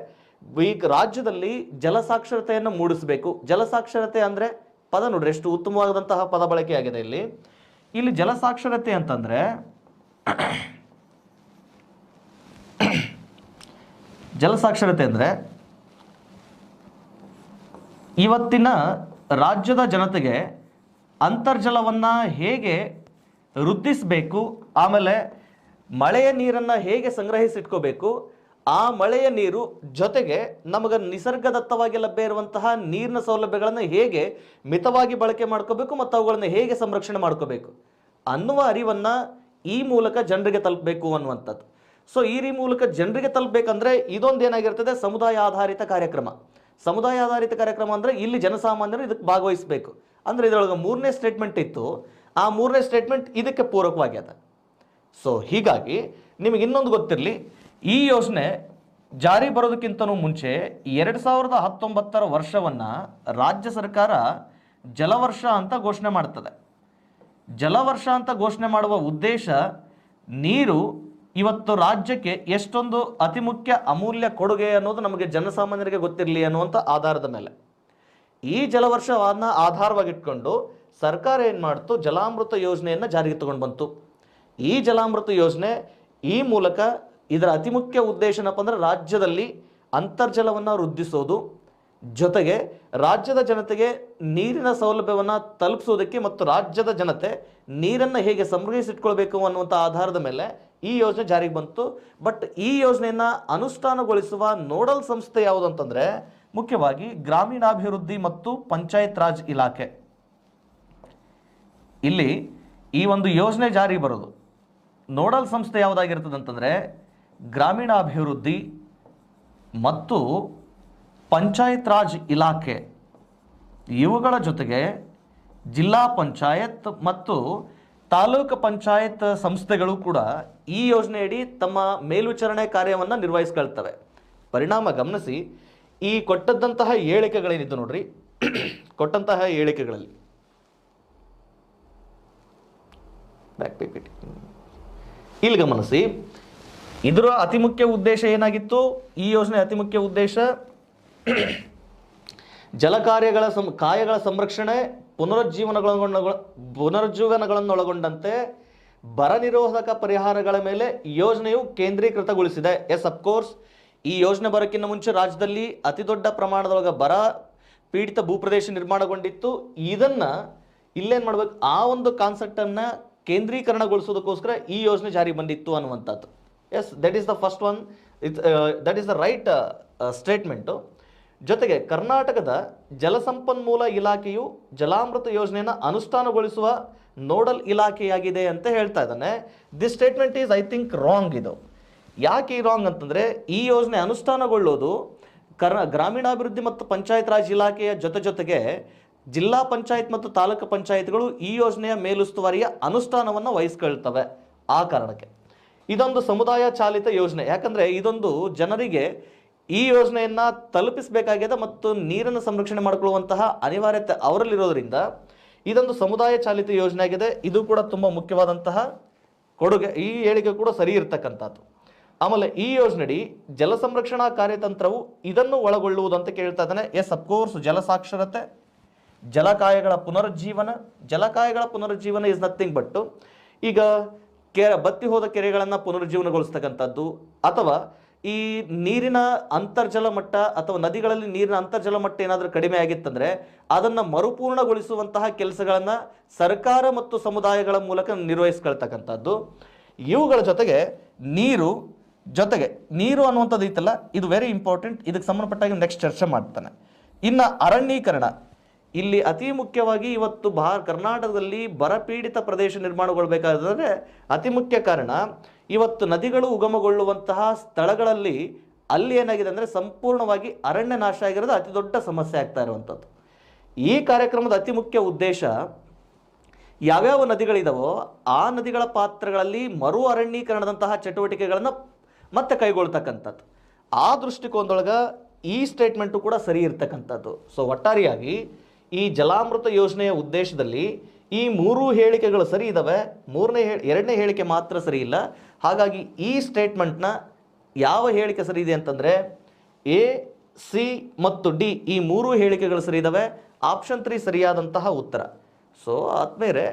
ಈ ರಾಜ್ಯದಲ್ಲಿ ಜಲಸಾಕ್ಷರತೆಯನ್ನು ಮೂಡಿಸಬೇಕು. ಜಲಸಾಕ್ಷರತೆ ಅಂದರೆ ಪದ ನೋಡ್ರಿ ಎಷ್ಟು ಉತ್ತಮವಾದಂತಹ ಪದ ಬಳಕೆ ಆಗಿದೆ ಇಲ್ಲಿ. ಇಲ್ಲಿ ಜಲಸಾಕ್ಷರತೆ ಅಂತಂದ್ರೆ ಜಲಸಾಕ್ಷರತೆ ಅಂದರೆ ಇವತ್ತಿನ ರಾಜ್ಯದ ಜನತೆಗೆ ಅಂತರ್ಜಲವನ್ನು ಹೇಗೆ ವೃದ್ಧಿಸಬೇಕು, ಆಮೇಲೆ ಮಳೆಯ ನೀರನ್ನು ಹೇಗೆ ಸಂಗ್ರಹಿಸಿಟ್ಕೋಬೇಕು, ಆ ಮಳೆಯ ನೀರು ಜೊತೆಗೆ ನಮಗೆ ನಿಸರ್ಗದತ್ತವಾಗಿ ಲಭ್ಯ ಇರುವಂತಹ ನೀರಿನ ಸೌಲಭ್ಯಗಳನ್ನು ಹೇಗೆ ಮಿತವಾಗಿ ಬಳಕೆ ಮಾಡ್ಕೋಬೇಕು ಮತ್ತು ಅವುಗಳನ್ನು ಹೇಗೆ ಸಂರಕ್ಷಣೆ ಮಾಡ್ಕೋಬೇಕು ಅನ್ನುವ ಅರಿವನ್ನು ಈ ಮೂಲಕ ಜನರಿಗೆ ತಲುಪಬೇಕು ಅನ್ನುವಂಥದ್ದು. ಸೊ ಈ ಮೂಲಕ ಜನರಿಗೆ ತಲುಪಬೇಕಂದ್ರೆ ಇದೊಂದು ಏನಾಗಿರ್ತದೆ, ಸಮುದಾಯ ಆಧಾರಿತ ಕಾರ್ಯಕ್ರಮ. ಸಮುದಾಯ ಆಧಾರಿತ ಕಾರ್ಯಕ್ರಮ ಅಂದರೆ ಇಲ್ಲಿ ಜನಸಾಮಾನ್ಯರು ಇದಕ್ಕೆ ಭಾಗವಹಿಸಬೇಕು. ಅಂದರೆ ಇದರೊಳಗೆ 3ನೇ ಸ್ಟೇಟ್ಮೆಂಟ್ ಇತ್ತು, ಆ 3ನೇ ಸ್ಟೇಟ್ಮೆಂಟ್ ಇದಕ್ಕೆ ಪೂರಕವಾಗ್ಯದ. ಸೊ ಹೀಗಾಗಿ ನಿಮಗೆ ಇನ್ನೊಂದು ಗೊತ್ತಿರಲಿ, ಈ ಯೋಜನೆ ಜಾರಿ ಬರೋದಕ್ಕಿಂತನೂ ಮುಂಚೆ 2019 ವರ್ಷವನ್ನು ರಾಜ್ಯ ಸರ್ಕಾರ ಜಲವರ್ಷ ಅಂತ ಘೋಷಣೆ ಮಾಡ್ತದೆ. ಜಲವರ್ಷ ಅಂತ ಘೋಷಣೆ ಮಾಡುವ ಉದ್ದೇಶ ನೀರು ಇವತ್ತು ರಾಜ್ಯಕ್ಕೆ ಎಷ್ಟೊಂದು ಅತಿ ಮುಖ್ಯ ಅಮೂಲ್ಯ ಕೊಡುಗೆ ಅನ್ನೋದು ನಮಗೆ ಜನಸಾಮಾನ್ಯರಿಗೆ ಗೊತ್ತಿರಲಿ ಅನ್ನುವಂಥ ಆಧಾರದ ಮೇಲೆ ಈ ಜಲವರ್ಷವನ್ನು ಆಧಾರವಾಗಿಟ್ಕೊಂಡು ಸರ್ಕಾರ ಏನು ಮಾಡ್ತು, ಜಲಾಮೃತ ಯೋಜನೆಯನ್ನು ಜಾರಿಗೆ ತಗೊಂಡು ಬಂತು. ಈ ಜಲಾಮೃತ ಯೋಜನೆ ಈ ಮೂಲಕ ಇದರ ಅತಿ ಮುಖ್ಯ ಉದ್ದೇಶ ಏನಪ್ಪ ಅಂದರೆ ರಾಜ್ಯದಲ್ಲಿ ಅಂತರ್ಜಲವನ್ನು ವೃದ್ಧಿಸೋದು, ಜೊತೆಗೆ ರಾಜ್ಯದ ಜನತೆಗೆ ನೀರಿನ ಸೌಲಭ್ಯವನ್ನು ತಲುಪಿಸೋದಕ್ಕೆ ಮತ್ತು ರಾಜ್ಯದ ಜನತೆ ನೀರನ್ನು ಹೇಗೆ ಸಂಗ್ರಹಿಸಿಟ್ಕೊಳ್ಬೇಕು ಅನ್ನುವಂಥ ಆಧಾರದ ಮೇಲೆ ಈ ಯೋಜನೆ ಜಾರಿಗೆ ಬಂತು. ಬಟ್ ಈ ಯೋಜನೆಯನ್ನು ಅನುಷ್ಠಾನಗೊಳಿಸುವ ನೋಡಲ್ ಸಂಸ್ಥೆ ಯಾವುದು ಅಂತಂದರೆ ಮುಖ್ಯವಾಗಿ ಗ್ರಾಮೀಣಾಭಿವೃದ್ಧಿ ಮತ್ತು ಪಂಚಾಯತ್ ರಾಜ್ ಇಲಾಖೆ. ಇಲ್ಲಿ ಈ ಒಂದು ಯೋಜನೆ ಜಾರಿ ಬರೋದು ನೋಡಲ್ ಸಂಸ್ಥೆ ಯಾವುದಾಗಿರ್ತದೆ ಅಂತಂದರೆ ಗ್ರಾಮೀಣಾಭಿವೃದ್ಧಿ ಮತ್ತು ಪಂಚಾಯತ್ ರಾಜ್ ಇಲಾಖೆ. ಇವುಗಳ ಜೊತೆಗೆ ಜಿಲ್ಲಾ ಪಂಚಾಯತ್ ಮತ್ತು ತಾಲೂಕು ಪಂಚಾಯತ್ ಸಂಸ್ಥೆಗಳು ಕೂಡ ಈ ಯೋಜನೆಯಡಿ ತಮ್ಮ ಮೇಲ್ವಿಚಾರಣೆ ಕಾರ್ಯವನ್ನು ನಿರ್ವಹಿಸ್ಕೊಳ್ತವೆ. ಪರಿಣಾಮ ಗಮನಿಸಿ, ಈ ಕೊಟ್ಟಂತಹ ಹೇಳಿಕೆಗಳೇನಿದ್ದು ನೋಡ್ರಿ, ಕೊಟ್ಟಂತಹ ಹೇಳಿಕೆಗಳಲ್ಲಿ ಇಲ್ಲಿ ಗಮನಿಸಿ, ಇದರ ಅತಿ ಮುಖ್ಯ ಉದ್ದೇಶ ಏನಾಗಿತ್ತು, ಈ ಯೋಜನೆ ಅತಿ ಮುಖ್ಯ ಉದ್ದೇಶ ಕಾಯಗಳ ಸಂರಕ್ಷಣೆ, ಪುನರುಜ್ಜೀವನಗಳನ್ನೊಳಗೊಂಡಂತೆ ಬರ ನಿರೋಧಕ ಪರಿಹಾರಗಳ ಮೇಲೆ ಯೋಜನೆಯು ಕೇಂದ್ರೀಕೃತಗೊಳಿಸಿದೆ. ಎಸ್ ಅಫ್ಕೋರ್ಸ್, ಈ ಯೋಜನೆ ಬರೋಕ್ಕಿಂತ ಮುಂಚೆ ರಾಜ್ಯದಲ್ಲಿ ಅತಿ ದೊಡ್ಡ ಪ್ರಮಾಣದೊಳಗೆ ಬರ ಪೀಡಿತ ಭೂಪ್ರದೇಶ ನಿರ್ಮಾಣಗೊಂಡಿತ್ತು. ಇದನ್ನು ಇಲ್ಲೇನು ಮಾಡಬೇಕು, ಆ ಒಂದು ಕಾನ್ಸೆಪ್ಟನ್ನು ಕೇಂದ್ರೀಕರಣಗೊಳಿಸೋದಕ್ಕೋಸ್ಕರ ಈ ಯೋಜನೆ ಜಾರಿ ಬಂದಿತ್ತು ಅನ್ನುವಂಥದ್ದು. Yes, that is the first one, that is the right statement. ಜೊತೆಗೆ ಕರ್ನಾಟಕದ ಜಲಸಂಪನ್ಮೂಲ ಇಲಾಖೆಯು ಜಲಾಮೃತ ಯೋಜನೆಯನ್ನು ಅನುಷ್ಠಾನಗೊಳಿಸುವ ನೋಡಲ್ ಇಲಾಖೆಯಾಗಿದೆ ಅಂತ ಹೇಳ್ತಾ ಇದ್ದಾನೆ. This statement is I think wrong. ಇದು ಯಾಕೆ ಈ ರಾಂಗ್ ಅಂತಂದರೆ, ಈ ಯೋಜನೆ ಅನುಷ್ಠಾನಗೊಳ್ಳೋದು ಗ್ರಾಮೀಣಾಭಿವೃದ್ಧಿ ಮತ್ತು ಪಂಚಾಯತ್ ರಾಜ್ ಇಲಾಖೆಯ ಜೊತೆಗೆ ಜಿಲ್ಲಾ ಪಂಚಾಯತ್ ಮತ್ತು ತಾಲೂಕು ಪಂಚಾಯತ್ಗಳು ಈ ಯೋಜನೆಯ ಮೇಲುಸ್ತುವಾರಿಯ ಅನುಷ್ಠಾನವನ್ನು ವಹಿಸ್ಕೊಳ್ತವೆ. ಆ ಕಾರಣಕ್ಕೆ ಇದೊಂದು ಸಮುದಾಯ ಚಾಲಿತ ಯೋಜನೆ. ಯಾಕಂದರೆ ಇದೊಂದು ಜನರಿಗೆ ಈ ಯೋಜನೆಯನ್ನು ತಲುಪಿಸಬೇಕಾಗಿದೆ ಮತ್ತು ನೀರನ್ನು ಸಂರಕ್ಷಣೆ ಮಾಡಿಕೊಳ್ಳುವಂತಹ ಅನಿವಾರ್ಯತೆ ಅವರಲ್ಲಿರೋದ್ರಿಂದ ಇದೊಂದು ಸಮುದಾಯ ಚಾಲಿತ ಯೋಜನೆ ಆಗಿದೆ. ಇದು ಕೂಡ ತುಂಬ ಮುಖ್ಯವಾದಂತಹ ಕೊಡುಗೆ. ಈ ಹೇಳಿಕೆ ಕೂಡ ಸರಿ ಇರ್ತಕ್ಕಂಥದ್ದು. ಆಮೇಲೆ ಈ ಯೋಜನೆಯಡಿ ಜಲ ಸಂರಕ್ಷಣಾ ಕಾರ್ಯತಂತ್ರವು ಇದನ್ನು ಒಳಗೊಳ್ಳುವುದು ಅಂತ ಕೇಳ್ತಾ ಇದ್ದಾನೆ. ಎಸ್ ಅಫ್ಕೋರ್ಸ್, ಜಲಸಾಕ್ಷರತೆ, ಜಲಕಾಯಗಳ ಪುನರುಜ್ಜೀವನ ಇಸ್ ನಥಿಂಗ್ ಬಟ್ ಈಗ ಬತ್ತಿ ಹೋದ ಕೆರೆಗಳನ್ನು ಪುನರುಜ್ಜೀವನಗೊಳಿಸ್ತಕ್ಕಂಥದ್ದು, ಅಥವಾ ಈ ನೀರಿನ ಅಂತರ್ಜಲ ಮಟ್ಟ ಅಥವಾ ನದಿಗಳಲ್ಲಿ ನೀರಿನ ಅಂತರ್ಜಲ ಮಟ್ಟ ಏನಾದರೂ ಕಡಿಮೆ ಆಗಿತ್ತಂದರೆ ಅದನ್ನು ಮರುಪೂರ್ಣಗೊಳಿಸುವಂತಹ ಕೆಲಸಗಳನ್ನು ಸರ್ಕಾರ ಮತ್ತು ಸಮುದಾಯಗಳ ಮೂಲಕ ನಿರ್ವಹಿಸ್ಕೊಳ್ತಕ್ಕಂಥದ್ದು. ಇವುಗಳ ಜೊತೆಗೆ ನೀರು ಅನ್ನುವಂಥದ್ದು ಐತಲ್ಲ, ಇದು ವೆರಿ ಇಂಪಾರ್ಟೆಂಟ್. ಇದಕ್ಕೆ ಸಂಬಂಧಪಟ್ಟಾಗ ನೆಕ್ಸ್ಟ್ ಚರ್ಚೆ ಮಾಡ್ತಾನೆ. ಇನ್ನು ಅರಣ್ಯೀಕರಣ, ಇಲ್ಲಿ ಅತಿ ಮುಖ್ಯವಾಗಿ ಇವತ್ತು ಕರ್ನಾಟಕದಲ್ಲಿ ಬರಪೀಡಿತ ಪ್ರದೇಶ ನಿರ್ಮಾಣಗೊಳ್ಳಬೇಕಾದ್ರೆ ಅತಿ ಮುಖ್ಯ ಕಾರಣ ಇವತ್ತು ನದಿಗಳು ಉಗಮಗೊಳ್ಳುವಂತಹ ಸ್ಥಳಗಳಲ್ಲಿ ಅಲ್ಲಿ ಏನಾಗಿದೆ ಅಂದರೆ ಸಂಪೂರ್ಣವಾಗಿ ಅರಣ್ಯ ನಾಶ ಆಗಿರೋದು ಅತಿ ದೊಡ್ಡ ಸಮಸ್ಯೆ ಆಗ್ತಾ ಇರುವಂಥದ್ದು. ಈ ಕಾರ್ಯಕ್ರಮದ ಅತಿ ಮುಖ್ಯ ಉದ್ದೇಶ ಯಾವ್ಯಾವ ನದಿಗಳಿದಾವೋ ಆ ನದಿಗಳ ಪಾತ್ರಗಳಲ್ಲಿ ಮರು ಅರಣ್ಯೀಕರಣದಂತಹ ಚಟುವಟಿಕೆಗಳನ್ನು ಮತ್ತೆ ಕೈಗೊಳ್ತಕ್ಕಂಥದ್ದು. ಆ ದೃಷ್ಟಿಕೋನದೊಳಗೆ ಈ ಸ್ಟೇಟ್ಮೆಂಟು ಕೂಡ ಸರಿ ಇರ್ತಕ್ಕಂಥದ್ದು. ಸೊ ಒಟ್ಟಾರೆಯಾಗಿ ಈ ಜಲಾಮೃತ ಯೋಜನೆಯ ಉದ್ದೇಶದಲ್ಲಿ ಈ ಮೂರು ಹೇಳಿಕೆಗಳು ಸರಿ ಇದ್ದಾವೆ, ಎರಡನೇ ಹೇಳಿಕೆ ಮಾತ್ರ ಸರಿ ಇಲ್ಲ. ಹಾಗಾಗಿ ಈ ಸ್ಟೇಟ್ಮೆಂಟ್ನ ಯಾವ ಹೇಳಿಕೆ ಸರಿ ಇದೆ ಅಂತಂದರೆ ಎ, ಸಿ ಮತ್ತು ಡಿ ಈ ಮೂರು ಹೇಳಿಕೆಗಳು ಸರಿ ಇದ್ದಾವೆ. ಆಪ್ಷನ್ 3 ಸರಿಯಾದಂತಹ ಉತ್ತರ. ಸೊ ಆದ್ಮೇಲೆ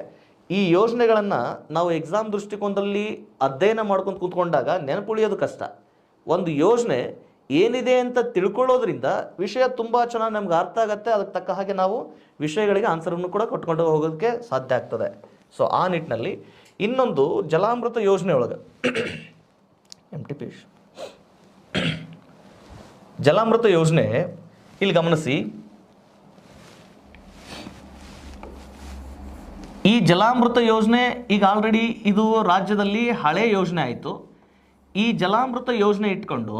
ಈ ಯೋಜನೆಗಳನ್ನು ನಾವು ಎಕ್ಸಾಮ್ ದೃಷ್ಟಿಕೋನದಲ್ಲಿ ಅಧ್ಯಯನ ಮಾಡ್ಕೊಂಡು ಕೂತ್ಕೊಂಡಾಗ ನೆನಪುಳಿಯೋದು ಕಷ್ಟ. ಒಂದು ಯೋಜನೆ ಏನಿದೆ ಅಂತ ತಿಳ್ಕೊಳ್ಳೋದ್ರಿಂದ ವಿಷಯ ತುಂಬ ಚೆನ್ನಾಗಿ ನಮ್ಗೆ ಅರ್ಥ ಆಗುತ್ತೆ. ಅದಕ್ಕೆ ತಕ್ಕ ಹಾಗೆ ನಾವು ವಿಷಯಗಳಿಗೆ ಆನ್ಸರನ್ನು ಕೂಡ ಕೊಟ್ಕೊಂಡು ಹೋಗೋದಕ್ಕೆ ಸಾಧ್ಯ ಆಗ್ತದೆ. ಸೊ ಆ ನಿಟ್ಟಿನಲ್ಲಿ ಇನ್ನೊಂದು ಜಲಾಮೃತ ಯೋಜನೆ ಒಳಗೆ MTP ಜಲಾಮೃತ ಯೋಜನೆ ಇಲ್ಲಿ ಗಮನಿಸಿ. ಈ ಜಲಾಮೃತ ಯೋಜನೆ ಈಗ ಆಲ್ರೆಡಿ ಇದು ರಾಜ್ಯದಲ್ಲಿ ಹಳೆ ಯೋಜನೆ ಆಯಿತು. ಈ ಜಲಾಮೃತ ಯೋಜನೆ ಇಟ್ಕೊಂಡು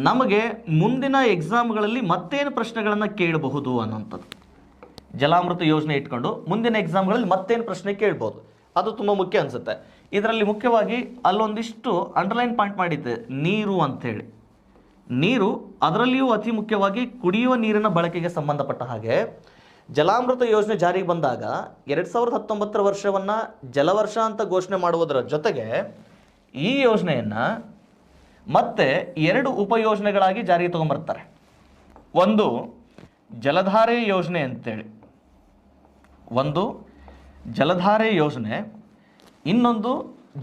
ನಮಗೆ ಮುಂದಿನ ಎಕ್ಸಾಮ್ಗಳಲ್ಲಿ ಮತ್ತೇನು ಪ್ರಶ್ನೆಗಳನ್ನು ಕೇಳಬಹುದು ಅನ್ನೋಂಥದ್ದು. ಜಲಾಮೃತ ಯೋಜನೆ ಇಟ್ಕೊಂಡು ಮುಂದಿನ ಎಕ್ಸಾಮ್ಗಳಲ್ಲಿ ಮತ್ತೇನು ಪ್ರಶ್ನೆ ಕೇಳ್ಬೋದು, ಅದು ತುಂಬ ಮುಖ್ಯ ಅನಿಸುತ್ತೆ. ಇದರಲ್ಲಿ ಮುಖ್ಯವಾಗಿ ಅಲ್ಲೊಂದಿಷ್ಟು ಅಂಡರ್ಲೈನ್ ಪಾಯಿಂಟ್ ಮಾಡಿದ್ದೆ, ನೀರು ಅಂಥೇಳಿ. ನೀರು, ಅದರಲ್ಲಿಯೂ ಅತಿ ಮುಖ್ಯವಾಗಿ ಕುಡಿಯುವ ನೀರಿನ ಬಳಕೆಗೆ ಸಂಬಂಧಪಟ್ಟ ಹಾಗೆ ಜಲಾಮೃತ ಯೋಜನೆ ಜಾರಿಗೆ ಬಂದಾಗ 2019 ವರ್ಷವನ್ನು ಜಲವರ್ಷ ಅಂತ ಘೋಷಣೆ ಮಾಡುವುದರ ಜೊತೆಗೆ ಈ ಯೋಜನೆಯನ್ನು ಮತ್ತೆ 2 ಉಪಯೋಜನೆಗಳಾಗಿ ಜಾರಿಗೆ ತಗೊಂಡ್ಬರ್ತಾರೆ. ಒಂದು ಜಲಧಾರೆ ಯೋಜನೆ ಅಂತೇಳಿ, ಒಂದು ಜಲಧಾರೆ ಯೋಜನೆ, ಇನ್ನೊಂದು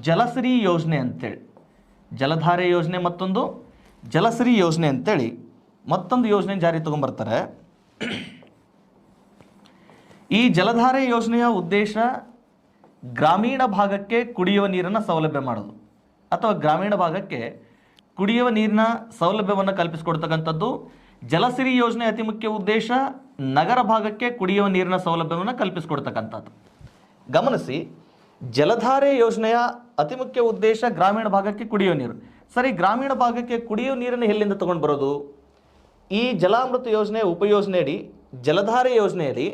ಜಲಸಿರಿ ಯೋಜನೆ ಅಂತೇಳಿ. ಜಲಧಾರೆ ಯೋಜನೆ ಮತ್ತೊಂದು ಜಲಸಿರಿ ಯೋಜನೆ ಅಂತೇಳಿ ಮತ್ತೊಂದು ಯೋಜನೆ ಜಾರಿ ತಗೊಂಡ್ಬರ್ತಾರೆ. ಈ ಜಲಧಾರೆ ಯೋಜನೆಯ ಉದ್ದೇಶ ಗ್ರಾಮೀಣ ಭಾಗಕ್ಕೆ ಕುಡಿಯುವ ನೀರನ್ನು ಸೌಲಭ್ಯ ಮಾಡೋದು, ಅಥವಾ ಗ್ರಾಮೀಣ ಭಾಗಕ್ಕೆ ಕುಡಿಯುವ ನೀರಿನ ಸೌಲಭ್ಯವನ್ನು ಕಲ್ಪಿಸಿಕೊಡ್ತಕ್ಕಂಥದ್ದು. ಜಲಸಿರಿ ಯೋಜನೆ ಅತಿ ಮುಖ್ಯ ಉದ್ದೇಶ ನಗರ ಭಾಗಕ್ಕೆ ಕುಡಿಯುವ ನೀರಿನ ಸೌಲಭ್ಯವನ್ನು ಕಲ್ಪಿಸಿಕೊಡ್ತಕ್ಕಂಥದ್ದು. ಗಮನಿಸಿ, ಜಲಧಾರೆ ಯೋಜನೆಯ ಅತಿ ಮುಖ್ಯ ಉದ್ದೇಶ ಗ್ರಾಮೀಣ ಭಾಗಕ್ಕೆ ಕುಡಿಯುವ ನೀರು. ಸರಿ, ಗ್ರಾಮೀಣ ಭಾಗಕ್ಕೆ ಕುಡಿಯುವ ನೀರನ್ನು ಎಲ್ಲಿಂದ ತಗೊಂಡು ಬರೋದು? ಈ ಜಲಾಮೃತ ಯೋಜನೆ ಉಪಯೋಜನೆಯಡಿ ಜಲಧಾರೆ ಯೋಜನೆಯಡಿ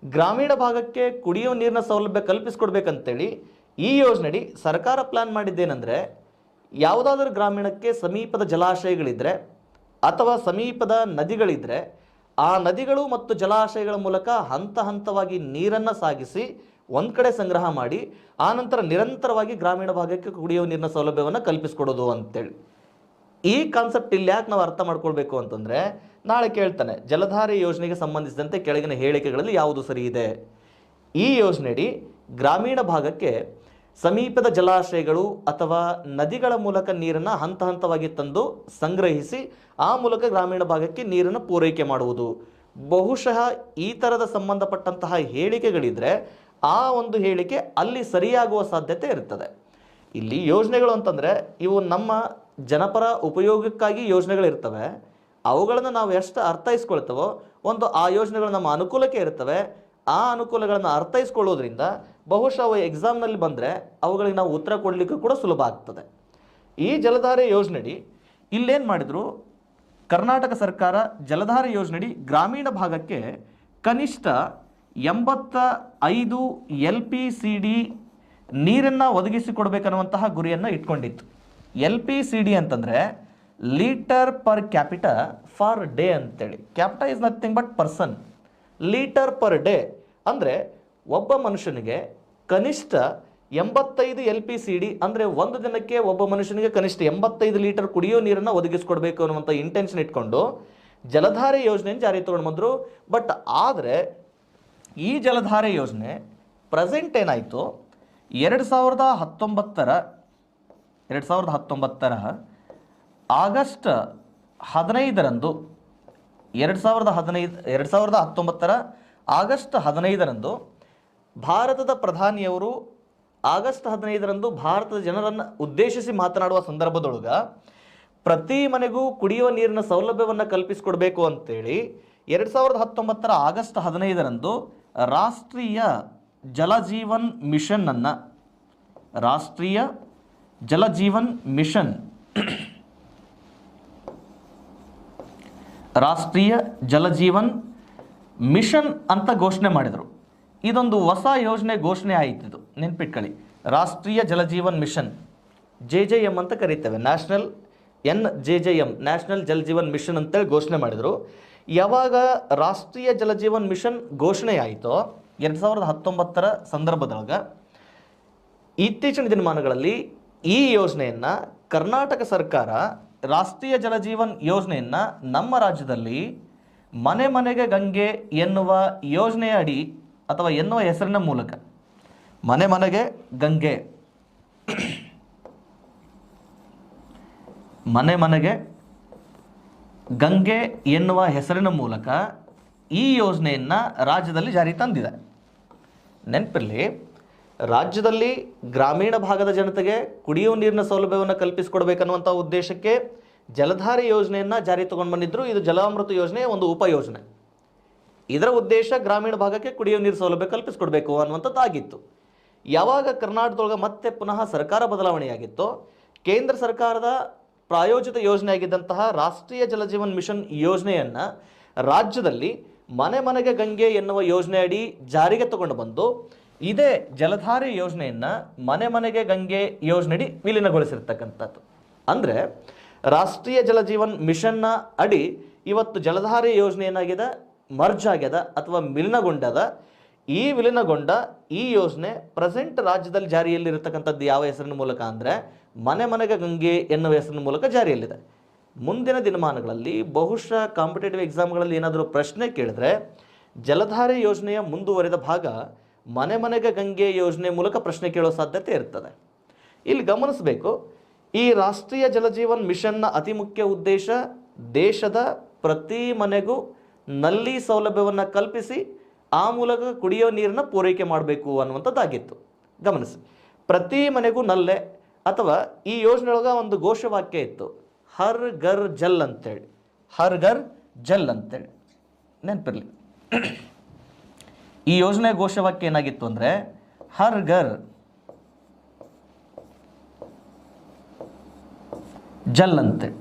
ಗ್ರಾಮೀಣ ಭಾಗಕ್ಕೆ ಕುಡಿಯುವ ನೀರಿನ ಸೌಲಭ್ಯ ಕಲ್ಪಿಸ್ಕೊಡ್ಬೇಕಂತೇಳಿ ಈ ಯೋಜನೆಯಡಿ ಸರ್ಕಾರ ಪ್ಲಾನ್ ಮಾಡಿದ್ದೇನೆಂದರೆ, ಯಾವುದಾದ್ರೂ ಗ್ರಾಮೀಣಕ್ಕೆ ಸಮೀಪದ ಜಲಾಶಯಗಳಿದ್ದರೆ ಅಥವಾ ಸಮೀಪದ ನದಿಗಳಿದ್ದರೆ ಆ ನದಿಗಳು ಮತ್ತು ಜಲಾಶಯಗಳ ಮೂಲಕ ಹಂತ ಹಂತವಾಗಿ ನೀರನ್ನು ಸಾಗಿಸಿ ಒಂದು ಕಡೆ ಸಂಗ್ರಹ ಮಾಡಿ ಆನಂತರ ನಿರಂತರವಾಗಿ ಗ್ರಾಮೀಣ ಭಾಗಕ್ಕೆ ಕುಡಿಯುವ ನೀರಿನ ಸೌಲಭ್ಯವನ್ನು ಕಲ್ಪಿಸ್ಕೊಡೋದು ಅಂತೇಳಿ. ಈ ಕಾನ್ಸೆಪ್ಟ್ ಇಲ್ಲಿ ಯಾಕೆ ನಾವು ಅರ್ಥ ಮಾಡ್ಕೊಳ್ಬೇಕು ಅಂತಂದರೆ, ನಾಳೆ ಕೇಳ್ತಾನೆ ಜಲಧಾರೆ ಯೋಜನೆಗೆ ಸಂಬಂಧಿಸಿದಂತೆ ಕೆಳಗಿನ ಹೇಳಿಕೆಗಳಲ್ಲಿ ಯಾವುದು ಸರಿ ಇದೆ. ಈ ಯೋಜನೆಯಡಿ ಗ್ರಾಮೀಣ ಭಾಗಕ್ಕೆ ಸಮೀಪದ ಜಲಾಶಯಗಳು ಅಥವಾ ನದಿಗಳ ಮೂಲಕ ನೀರನ್ನು ಹಂತ ಹಂತವಾಗಿ ತಂದು ಸಂಗ್ರಹಿಸಿ ಆ ಮೂಲಕ ಗ್ರಾಮೀಣ ಭಾಗಕ್ಕೆ ನೀರನ್ನು ಪೂರೈಕೆ ಮಾಡುವುದು. ಬಹುಶಃ ಈ ಥರದ ಸಂಬಂಧಪಟ್ಟಂತಹ ಹೇಳಿಕೆಗಳಿದ್ರೆ ಆ ಒಂದು ಹೇಳಿಕೆ ಅಲ್ಲಿ ಸರಿಯಾಗುವ ಸಾಧ್ಯತೆ ಇರ್ತದೆ. ಇಲ್ಲಿ ಯೋಜನೆಗಳು ಅಂತಂದರೆ ಇವು ನಮ್ಮ ಜನಪರ ಉಪಯೋಗಕ್ಕಾಗಿ ಯೋಜನೆಗಳಿರ್ತವೆ. ಅವುಗಳನ್ನು ನಾವು ಎಷ್ಟು ಅರ್ಥೈಸ್ಕೊಳ್ತವೋ ಒಂದು ಆ ಯೋಜನೆಗಳು ನಮ್ಮ ಅನುಕೂಲಕ್ಕೆ ಇರ್ತವೆ. ಆ ಅನುಕೂಲಗಳನ್ನು ಅರ್ಥೈಸ್ಕೊಳ್ಳೋದ್ರಿಂದ ಬಹುಶಃ ಅವು ಎಕ್ಸಾಮ್ನಲ್ಲಿ ಬಂದರೆ ಅವುಗಳಿಗೆ ನಾವು ಉತ್ತರ ಕೊಡಲಿಕ್ಕೆ ಕೂಡ ಸುಲಭ ಆಗ್ತದೆ. ಈ ಜಲಧಾರೆ ಯೋಜನೆಯಡಿ ಇಲ್ಲೇನು ಮಾಡಿದರು, ಕರ್ನಾಟಕ ಸರ್ಕಾರ ಜಲಧಾರೆ ಯೋಜನೆಯಡಿ ಗ್ರಾಮೀಣ ಭಾಗಕ್ಕೆ ಕನಿಷ್ಠ 85 LPCD ನೀರನ್ನು ಒದಗಿಸಿಕೊಡ್ಬೇಕನ್ನುವಂತಹ ಗುರಿಯನ್ನು ಇಟ್ಕೊಂಡಿತ್ತು. LPCD ಅಂತಂದರೆ litre per capita for day ಅಂತೇಳಿ. Capita is nothing but person. Litre per day ಅಂದರೆ ಒಬ್ಬ ಮನುಷ್ಯನಿಗೆ ಕನಿಷ್ಠ 85 LPCD ಅಂದರೆ ಒಂದು ದಿನಕ್ಕೆ ಒಬ್ಬ ಮನುಷ್ಯನಿಗೆ ಕನಿಷ್ಠ 85 ಲೀಟರ್ ಕುಡಿಯೋ ನೀರನ್ನು ಒದಗಿಸ್ಕೊಡ್ಬೇಕು ಅನ್ನುವಂಥ ಇಂಟೆನ್ಷನ್ ಇಟ್ಕೊಂಡು ಜಲಧಾರೆ ಯೋಜನೆಯನ್ನು ಜಾರಿ ತಗೊಂಡು ಬಂದರು. ಬಟ್ ಆದರೆ ಈ ಜಲಧಾರೆ ಯೋಜನೆ ಪ್ರೆಸೆಂಟ್ ಏನಾಯಿತು, 2019 ಆಗಸ್ಟ್ 15ರಂದು 2019 ಆಗಸ್ಟ್ 15ರಂದು ಭಾರತದ ಪ್ರಧಾನಿಯವರು ಆಗಸ್ಟ್ 15ರಂದು ಭಾರತದ ಜನರನ್ನು ಉದ್ದೇಶಿಸಿ ಮಾತನಾಡುವ ಸಂದರ್ಭದೊಳಗೆ ಪ್ರತಿ ಮನೆಗೂ ಕುಡಿಯುವ ನೀರಿನ ಸೌಲಭ್ಯವನ್ನು ಕಲ್ಪಿಸಿಕೊಡ್ಬೇಕು ಅಂತೇಳಿ 2019 ಆಗಸ್ಟ್ 15ರಂದು ರಾಷ್ಟ್ರೀಯ ಜಲಜೀವನ್ ಮಿಷನ್ನನ್ನು ರಾಷ್ಟ್ರೀಯ ಜಲಜೀವನ್ ಮಿಷನ್ ರಾಷ್ಟ್ರೀಯ ಜಲಜೀವನ್ ಮಿಷನ್ ಅಂತ ಘೋಷಣೆ ಮಾಡಿದರು. ಇದೊಂದು ಹೊಸ ಯೋಜನೆ ಘೋಷಣೆ ಆಯಿತು. ನೆನ್ಪಿಟ್ಕೊಳ್ಳಿ, ರಾಷ್ಟ್ರೀಯ ಜಲಜೀವನ್ ಮಿಷನ್ JJM ಅಂತ ಕರೀತೇವೆ. NJJM ನ್ಯಾಷನಲ್ ಜಲಜೀವನ್ ಮಿಷನ್ ಅಂತೇಳಿ ಘೋಷಣೆ ಮಾಡಿದರು. ಯಾವಾಗ ರಾಷ್ಟ್ರೀಯ ಜಲಜೀವನ್ ಮಿಷನ್ ಘೋಷಣೆ ಆಯಿತೋ 2019 ಸಂದರ್ಭದೊಳಗೆ ಇತ್ತೀಚಿನ ದಿನಮಾನಗಳಲ್ಲಿ ಈ ಯೋಜನೆಯನ್ನು ಕರ್ನಾಟಕ ಸರ್ಕಾರ ರಾಷ್ಟ್ರೀಯ ಜಲಜೀವನ್ ಯೋಜನೆಯನ್ನು ನಮ್ಮ ರಾಜ್ಯದಲ್ಲಿ ಮನೆ ಮನೆಗೆ ಗಂಗೆ ಎನ್ನುವ ಯೋಜನೆಯ ಅಡಿ ಅಥವಾ ಎನ್ನುವ ಹೆಸರಿನ ಮೂಲಕ ಮನೆ ಮನೆಗೆ ಗಂಗೆ ಮನೆ ಮನೆಗೆ ಗಂಗೆ ಎನ್ನುವ ಹೆಸರಿನ ಮೂಲಕ ಈ ಯೋಜನೆಯನ್ನು ರಾಜ್ಯದಲ್ಲಿ ಜಾರಿ ತಂದಿದೆ. ನೆನಪಿರಲಿ, ರಾಜ್ಯದಲ್ಲಿ ಗ್ರಾಮೀಣ ಭಾಗದ ಜನತೆಗೆ ಕುಡಿಯುವ ನೀರಿನ ಸೌಲಭ್ಯವನ್ನು ಕಲ್ಪಿಸಿಕೊಡ್ಬೇಕನ್ನುವಂಥ ಉದ್ದೇಶಕ್ಕೆ ಜಲಧಾರೆ ಯೋಜನೆಯನ್ನು ಜಾರಿ ತಗೊಂಡು ಬಂದಿದ್ದರು. ಇದು ಜಲಾಮೃತ ಯೋಜನೆಯ ಒಂದು ಉಪಯೋಜನೆ. ಇದರ ಉದ್ದೇಶ ಗ್ರಾಮೀಣ ಭಾಗಕ್ಕೆ ಕುಡಿಯುವ ನೀರು ಸೌಲಭ್ಯ ಕಲ್ಪಿಸಿಕೊಡ್ಬೇಕು ಅನ್ನುವಂಥದ್ದಾಗಿತ್ತು. ಯಾವಾಗ ಕರ್ನಾಟಕದೊಳಗೆ ಮತ್ತೆ ಪುನಃ ಸರ್ಕಾರ ಬದಲಾವಣೆಯಾಗಿತ್ತು, ಕೇಂದ್ರ ಸರ್ಕಾರದ ಪ್ರಾಯೋಜಿತ ಯೋಜನೆಯಾಗಿದ್ದಂತಹ ರಾಷ್ಟ್ರೀಯ ಜಲಜೀವನ್ ಮಿಷನ್ ಯೋಜನೆಯನ್ನು ರಾಜ್ಯದಲ್ಲಿ ಮನೆ ಮನೆಗೆ ಗಂಗೆ ಎನ್ನುವ ಯೋಜನೆಯಡಿ ಜಾರಿಗೆ ತಗೊಂಡು ಬಂದು ಇದೇ ಜಲಧಾರೆ ಯೋಜನೆಯನ್ನು ಮನೆ ಮನೆಗೆ ಗಂಗೆ ಯೋಜನೆಯಡಿ ವಿಲೀನಗೊಳಿಸಿರ್ತಕ್ಕಂಥದ್ದು. ಅಂದರೆ ರಾಷ್ಟ್ರೀಯ ಜಲಜೀವನ್ ಮಿಷನ್ನ ಅಡಿ ಇವತ್ತು ಜಲಧಾರೆ ಯೋಜನೆ ಏನಾಗಿದೆ, ಮರ್ಜ್ ಆಗ್ಯದ ಅಥವಾ ವಿಲೀನಗೊಂಡದ. ಈ ವಿಲೀನಗೊಂಡ ಈ ಯೋಜನೆ ಪ್ರೆಸೆಂಟ್ ರಾಜ್ಯದಲ್ಲಿ ಜಾರಿಯಲ್ಲಿರತಕ್ಕಂಥದ್ದು ಯಾವ ಹೆಸರಿನ ಮೂಲಕ ಅಂದರೆ ಮನೆ ಮನೆಗೆ ಗಂಗೆ ಎನ್ನುವ ಹೆಸರಿನ ಮೂಲಕ ಜಾರಿಯಲ್ಲಿದೆ. ಮುಂದಿನ ದಿನಮಾನಗಳಲ್ಲಿ ಬಹುಶಃ ಕಾಂಪಿಟೇಟಿವ್ ಎಕ್ಸಾಮ್ಗಳಲ್ಲಿ ಏನಾದರೂ ಪ್ರಶ್ನೆ ಕೇಳಿದ್ರೆ ಜಲಧಾರೆ ಯೋಜನೆಯ ಮುಂದುವರೆದ ಭಾಗ ಮನೆ ಮನೆಗೆ ಗಂಗೆ ಯೋಜನೆ ಮೂಲಕ ಪ್ರಶ್ನೆ ಕೇಳೋ ಸಾಧ್ಯತೆ ಇರ್ತದೆ. ಇಲ್ಲಿ ಗಮನಿಸಬೇಕು, ಈ ರಾಷ್ಟ್ರೀಯ ಜಲಜೀವನ್ ಮಿಷನ್ನ ಅತಿ ಮುಖ್ಯ ಉದ್ದೇಶ ದೇಶದ ಪ್ರತಿ ಮನೆಗೂ ನಲ್ಲಿ ಸೌಲಭ್ಯವನ್ನು ಕಲ್ಪಿಸಿ ಆ ಮೂಲಕ ಕುಡಿಯೋ ನೀರನ್ನು ಪೂರೈಕೆ ಮಾಡಬೇಕು ಅನ್ನುವಂಥದ್ದಾಗಿತ್ತು. ಗಮನಿಸಿ, ಪ್ರತಿ ಮನೆಗೂ ನಲ್ಲೆ ಅಥವಾ ಈ ಯೋಜನೆಯೊಳಗೆ ಒಂದು ಘೋಷವಾಕ್ಯ ಇತ್ತು, ಹರ್ ಘರ್ ಜಲ್ ಅಂತೇಳಿ. ಹರ್ ಘರ್ ಜಲ್ ಅಂತೇಳಿ ನೆನಪಿರಲಿ. ಈ ಯೋಜನೆ ಘೋಷವಾಕ್ಯ ಏನಾಗಿತ್ತು ಅಂದರೆ ಹರ್ ಘರ್ ಜಲ್ ಅಂತೇಳಿ.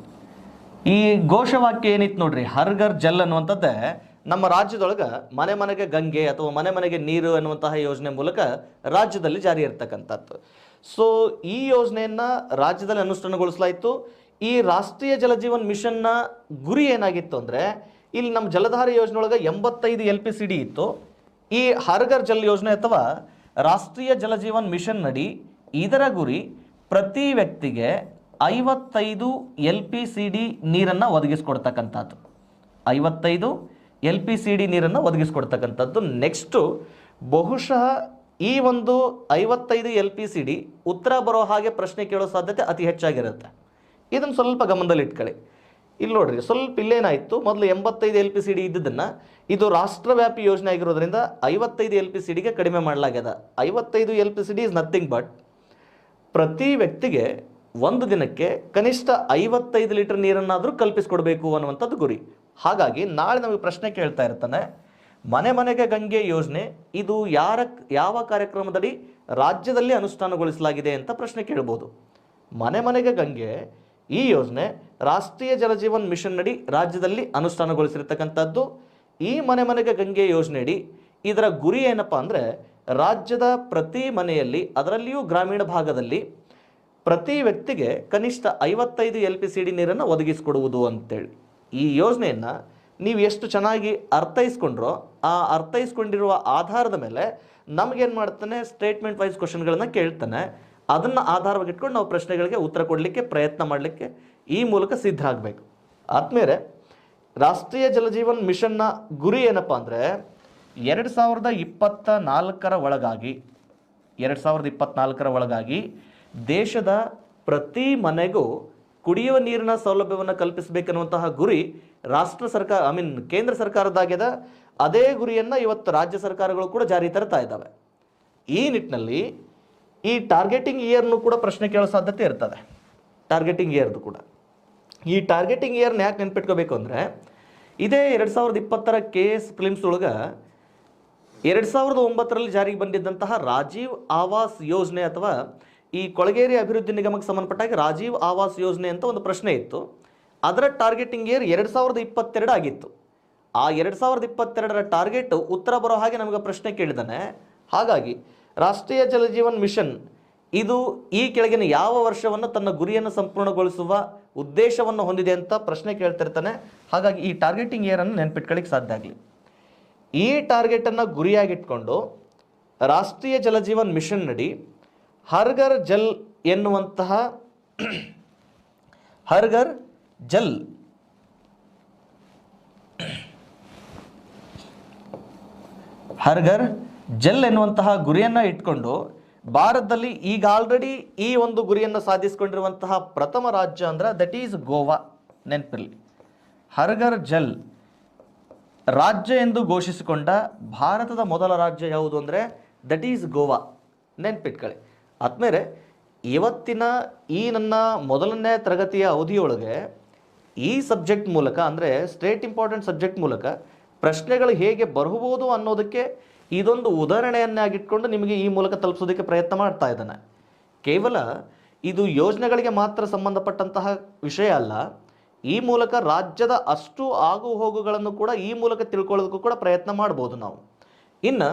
ಈ ಘೋಷವಾಕ್ಯ ಏನಿತ್ತು ನೋಡ್ರಿ, ಹರ್ ಘರ್ ಜಲ್ ಅನ್ನುವಂಥದ್ದೇ ನಮ್ಮ ರಾಜ್ಯದೊಳಗೆ ಮನೆ ಮನೆಗೆ ಗಂಗೆ ಅಥವಾ ಮನೆ ಮನೆಗೆ ನೀರು ಅನ್ನುವಂತಹ ಯೋಜನೆ ಮೂಲಕ ರಾಜ್ಯದಲ್ಲಿ ಜಾರಿ ಇರ್ತಕ್ಕಂಥದ್ದು. ಸೊ ಈ ಯೋಜನೆಯನ್ನು ರಾಜ್ಯದಲ್ಲಿ ಅನುಷ್ಠಾನಗೊಳಿಸಲಾಯಿತು. ಈ ರಾಷ್ಟ್ರೀಯ ಜಲಜೀವನ್ ಮಿಷನ್ನ ಗುರಿ ಏನಾಗಿತ್ತು ಅಂದರೆ, ಇಲ್ಲಿ ನಮ್ಮ ಜಲಧಾರೆ ಯೋಜನೆ ಒಳಗೆ 85 LPCD ಇತ್ತು. ಈ ಹರ್ ಘರ್ ಜಲ್ ಯೋಜನೆ ಅಥವಾ ರಾಷ್ಟ್ರೀಯ ಜಲಜೀವನ್ ಮಿಷನ್ ನಡಿ ಇದರ ಗುರಿ ಪ್ರತಿ ವ್ಯಕ್ತಿಗೆ 55 LPCD ನೀರನ್ನು ಒದಗಿಸ್ಕೊಡ್ತಕ್ಕಂಥದ್ದು. 55 LPCD ನೀರನ್ನು ಒದಗಿಸ್ಕೊಡ್ತಕ್ಕಂಥದ್ದು. ನೆಕ್ಸ್ಟು ಬಹುಶಃ ಈ ಒಂದು 55 LPCD ಉತ್ತರ ಬರೋ ಹಾಗೆ ಪ್ರಶ್ನೆ ಕೇಳೋ ಸಾಧ್ಯತೆ ಅತಿ ಹೆಚ್ಚಾಗಿರುತ್ತೆ. ಇದನ್ನು ಸ್ವಲ್ಪ ಗಮನದಲ್ಲಿ ಇಟ್ಕೊಳ್ಳಿ. ಇಲ್ಲಿ ನೋಡ್ರಿ, ಸ್ವಲ್ಪ ಇಲ್ಲೇನಾಯಿತು, ಮೊದಲು 85 LPCD ಇದ್ದದನ್ನು ಇದು ರಾಷ್ಟ್ರವ್ಯಾಪಿ ಯೋಜನೆ ಆಗಿರೋದ್ರಿಂದ 55 LPCDಗೆ ಕಡಿಮೆ ಮಾಡಲಾಗ್ಯದ. 55 LPCD ಇಸ್ ನಥಿಂಗ್ ಬಟ್ ಪ್ರತಿ ವ್ಯಕ್ತಿಗೆ ಒಂದು ದಿನಕ್ಕೆ ಕನಿಷ್ಠ 55 ಲೀಟರ್ ನೀರನ್ನಾದರೂ ಕಲ್ಪಿಸಿಕೊಡ್ಬೇಕು ಅನ್ನುವಂಥದ್ದು ಗುರಿ. ಹಾಗಾಗಿ ನಾಳೆ ನಮಗೆ ಪ್ರಶ್ನೆ ಕೇಳ್ತಾ ಇರ್ತಾನೆ, ಮನೆ ಮನೆಗೆ ಗಂಗೆ ಯೋಜನೆ ಇದು ಯಾವ ಕಾರ್ಯಕ್ರಮದಡಿ ರಾಜ್ಯದಲ್ಲಿ ಅನುಷ್ಠಾನಗೊಳಿಸಲಾಗಿದೆ ಅಂತ ಪ್ರಶ್ನೆ ಕೇಳ್ಬೋದು. ಮನೆ ಮನೆಗೆ ಗಂಗೆ ಈ ಯೋಜನೆ ರಾಷ್ಟ್ರೀಯ ಜಲಜೀವನ್ ಮಿಷನ್ ನಡಿ ರಾಜ್ಯದಲ್ಲಿ ಅನುಷ್ಠಾನಗೊಳಿಸಿರ್ತಕ್ಕಂಥದ್ದು. ಈ ಮನೆ ಮನೆಗೆ ಗಂಗೆ ಯೋಜನೆಯಡಿ ಇದರ ಗುರಿ ಏನಪ್ಪ ಅಂದರೆ, ರಾಜ್ಯದ ಪ್ರತಿ ಮನೆಯಲ್ಲಿ, ಅದರಲ್ಲಿಯೂ ಗ್ರಾಮೀಣ ಭಾಗದಲ್ಲಿ ಪ್ರತಿ ವ್ಯಕ್ತಿಗೆ ಕನಿಷ್ಠ 55 LPCD ನೀರನ್ನು ಒದಗಿಸಿಕೊಡುವುದು ಅಂತೇಳಿ. ಈ ಯೋಜನೆಯನ್ನು ನೀವು ಎಷ್ಟು ಚೆನ್ನಾಗಿ ಅರ್ಥೈಸ್ಕೊಂಡ್ರೋ ಆ ಅರ್ಥೈಸ್ಕೊಂಡಿರುವ ಆಧಾರದ ಮೇಲೆ ನಮಗೇನು ಮಾಡ್ತಾನೆ, ಸ್ಟೇಟ್ಮೆಂಟ್ ವೈಸ್ ಕ್ವಶನ್ಗಳನ್ನು ಕೇಳ್ತಾನೆ. ಅದನ್ನು ಆಧಾರವಾಗಿಟ್ಕೊಂಡು ನಾವು ಪ್ರಶ್ನೆಗಳಿಗೆ ಉತ್ತರ ಕೊಡಲಿಕ್ಕೆ ಪ್ರಯತ್ನ ಮಾಡಲಿಕ್ಕೆ ಈ ಮೂಲಕ ಸಿದ್ಧ ಆಗಬೇಕು. ಆದ್ಮೇಲೆ ರಾಷ್ಟ್ರೀಯ ಜಲಜೀವನ್ ಮಿಷನ್ನ ಗುರಿ ಏನಪ್ಪ ಅಂದರೆ, 2024 ಒಳಗಾಗಿ ದೇಶದ ಪ್ರತಿ ಮನೆಗೂ ಕುಡಿಯುವ ನೀರಿನ ಸೌಲಭ್ಯವನ್ನು ಕಲ್ಪಿಸಬೇಕನ್ನುವಂತಹ ಗುರಿ ಕೇಂದ್ರ ಸರ್ಕಾರದಾಗಿದೆ. ಅದೇ ಗುರಿಯನ್ನು ಇವತ್ತು ರಾಜ್ಯ ಸರ್ಕಾರಗಳು ಕೂಡ ಜಾರಿ ತರ್ತಾ ಇದ್ದಾವೆ. ಈ ನಿಟ್ಟಿನಲ್ಲಿ ಈ ಟಾರ್ಗೆಟಿಂಗ್ ಇಯರ್ನು ಕೂಡ ಪ್ರಶ್ನೆ ಕೇಳೋ ಸಾಧ್ಯತೆ ಇರ್ತದೆ. ಟಾರ್ಗೆಟಿಂಗ್ ಇಯರ್ದು ಕೂಡ, ಈ ಟಾರ್ಗೆಟಿಂಗ್ ಇಯರ್ನ ಯಾಕೆ ನೆನ್ಪಿಟ್ಕೋಬೇಕು ಅಂದರೆ, ಇದೇ 2020 KS ಫಿಲಿಮ್ಸ್ ಒಳಗೆ 2009 ಜಾರಿಗೆ ಬಂದಿದ್ದಂತಹ ರಾಜೀವ್ ಆವಾಸ್ ಯೋಜನೆ ಅಥವಾ ಈ ಕೊಳಗೇರಿ ಅಭಿವೃದ್ಧಿ ನಿಗಮಕ್ಕೆ ಸಂಬಂಧಪಟ್ಟಾಗ ರಾಜೀವ್ ಆವಾಸ್ ಯೋಜನೆ ಅಂತ ಒಂದು ಪ್ರಶ್ನೆ ಇತ್ತು. ಅದರ ಟಾರ್ಗೆಟಿಂಗ್ ಇಯರ್ 2022 ಆಗಿತ್ತು. ಆ 2022ರ ಟಾರ್ಗೆಟ್ ಉತ್ತರ ಬರೋ ಹಾಗೆ ನಮಗೆ ಪ್ರಶ್ನೆ ಕೇಳಿದಾನೆ. ಹಾಗಾಗಿ ರಾಷ್ಟ್ರೀಯ ಜಲಜೀವನ್ ಮಿಷನ್ ಇದು ಈ ಕೆಳಗಿನ ಯಾವ ವರ್ಷವನ್ನು ತನ್ನ ಗುರಿಯನ್ನು ಸಂಪೂರ್ಣಗೊಳಿಸುವ ಉದ್ದೇಶವನ್ನು ಹೊಂದಿದೆ ಅಂತ ಪ್ರಶ್ನೆ ಕೇಳ್ತಿರ್ತಾನೆ. ಹಾಗಾಗಿ ಈ ಟಾರ್ಗೆಟಿಂಗ್ ಇಯರನ್ನು ನೆನ್ಪಿಟ್ಕೊಳ್ಳಿಕ್ಕೆ ಸಾಧ್ಯ ಆಗಲಿ. ಈ ಟಾರ್ಗೆಟನ್ನು ಗುರಿಯಾಗಿಟ್ಕೊಂಡು ರಾಷ್ಟ್ರೀಯ ಜಲಜೀವನ್ ಮಿಷನ್ ನಡಿ ಹರ್ಘರ್ ಜಲ್ ಎನ್ನುವಂತಹ ಹರ್ಘರ್ ಜಲ್ ಹರ್ಘರ್ ಜಲ್ ಎನ್ನುವಂತಹ ಗುರಿಯನ್ನು ಇಟ್ಕೊಂಡು ಭಾರತದಲ್ಲಿ ಈಗ ಆಲ್ರೆಡಿ ಈ ಒಂದು ಗುರಿಯನ್ನು ಸಾಧಿಸಿಕೊಂಡಿರುವಂತಹ ಪ್ರಥಮ ರಾಜ್ಯ ಅಂದ್ರೆ ದಟ್ ಈಸ್ ಗೋವಾ. ನೆನಪಿರಲಿ, ಹರ್ಘರ್ ಜಲ್ ರಾಜ್ಯ ಎಂದು ಘೋಷಿಸಿಕೊಂಡ ಭಾರತದ ಮೊದಲ ರಾಜ್ಯ ಯಾವುದು ಅಂದರೆ ದಟ್ ಈಸ್ ಗೋವಾ. ನೆನ್ಪಿಟ್ಕೊಳ್ಳಿ. ಆದ್ಮೇಲೆ ಇವತ್ತಿನ ಈ ನನ್ನ ಮೊದಲನೇ ತರಗತಿಯ ಅವಧಿಯೊಳಗೆ ಈ ಸಬ್ಜೆಕ್ಟ್ ಮೂಲಕ ಅಂದರೆ ಸ್ಟೇಟ್ ಇಂಪಾರ್ಟೆಂಟ್ ಸಬ್ಜೆಕ್ಟ್ ಮೂಲಕ ಪ್ರಶ್ನೆಗಳು ಹೇಗೆ ಬರಬಹುದು ಅನ್ನೋದಕ್ಕೆ ಇದೊಂದು ಉದಾಹರಣೆಯನ್ನಾಗಿಟ್ಕೊಂಡು ನಿಮಗೆ ಈ ಮೂಲಕ ತಲುಪಿಸೋದಕ್ಕೆ ಪ್ರಯತ್ನ ಮಾಡ್ತಾ ಇದ್ದಾನೆ. ಕೇವಲ ಇದು ಯೋಜನೆಗಳಿಗೆ ಮಾತ್ರ ಸಂಬಂಧಪಟ್ಟಂತಹ ವಿಷಯ ಅಲ್ಲ, ಈ ಮೂಲಕ ರಾಜ್ಯದ ಅಷ್ಟು ಆಗು ಹೋಗುಗಳನ್ನು ಕೂಡ ಈ ಮೂಲಕ ತಿಳ್ಕೊಳ್ಳೋದಕ್ಕೂ ಕೂಡ ಪ್ರಯತ್ನ ಮಾಡ್ಬೋದು ನಾವು. ಇನ್ನು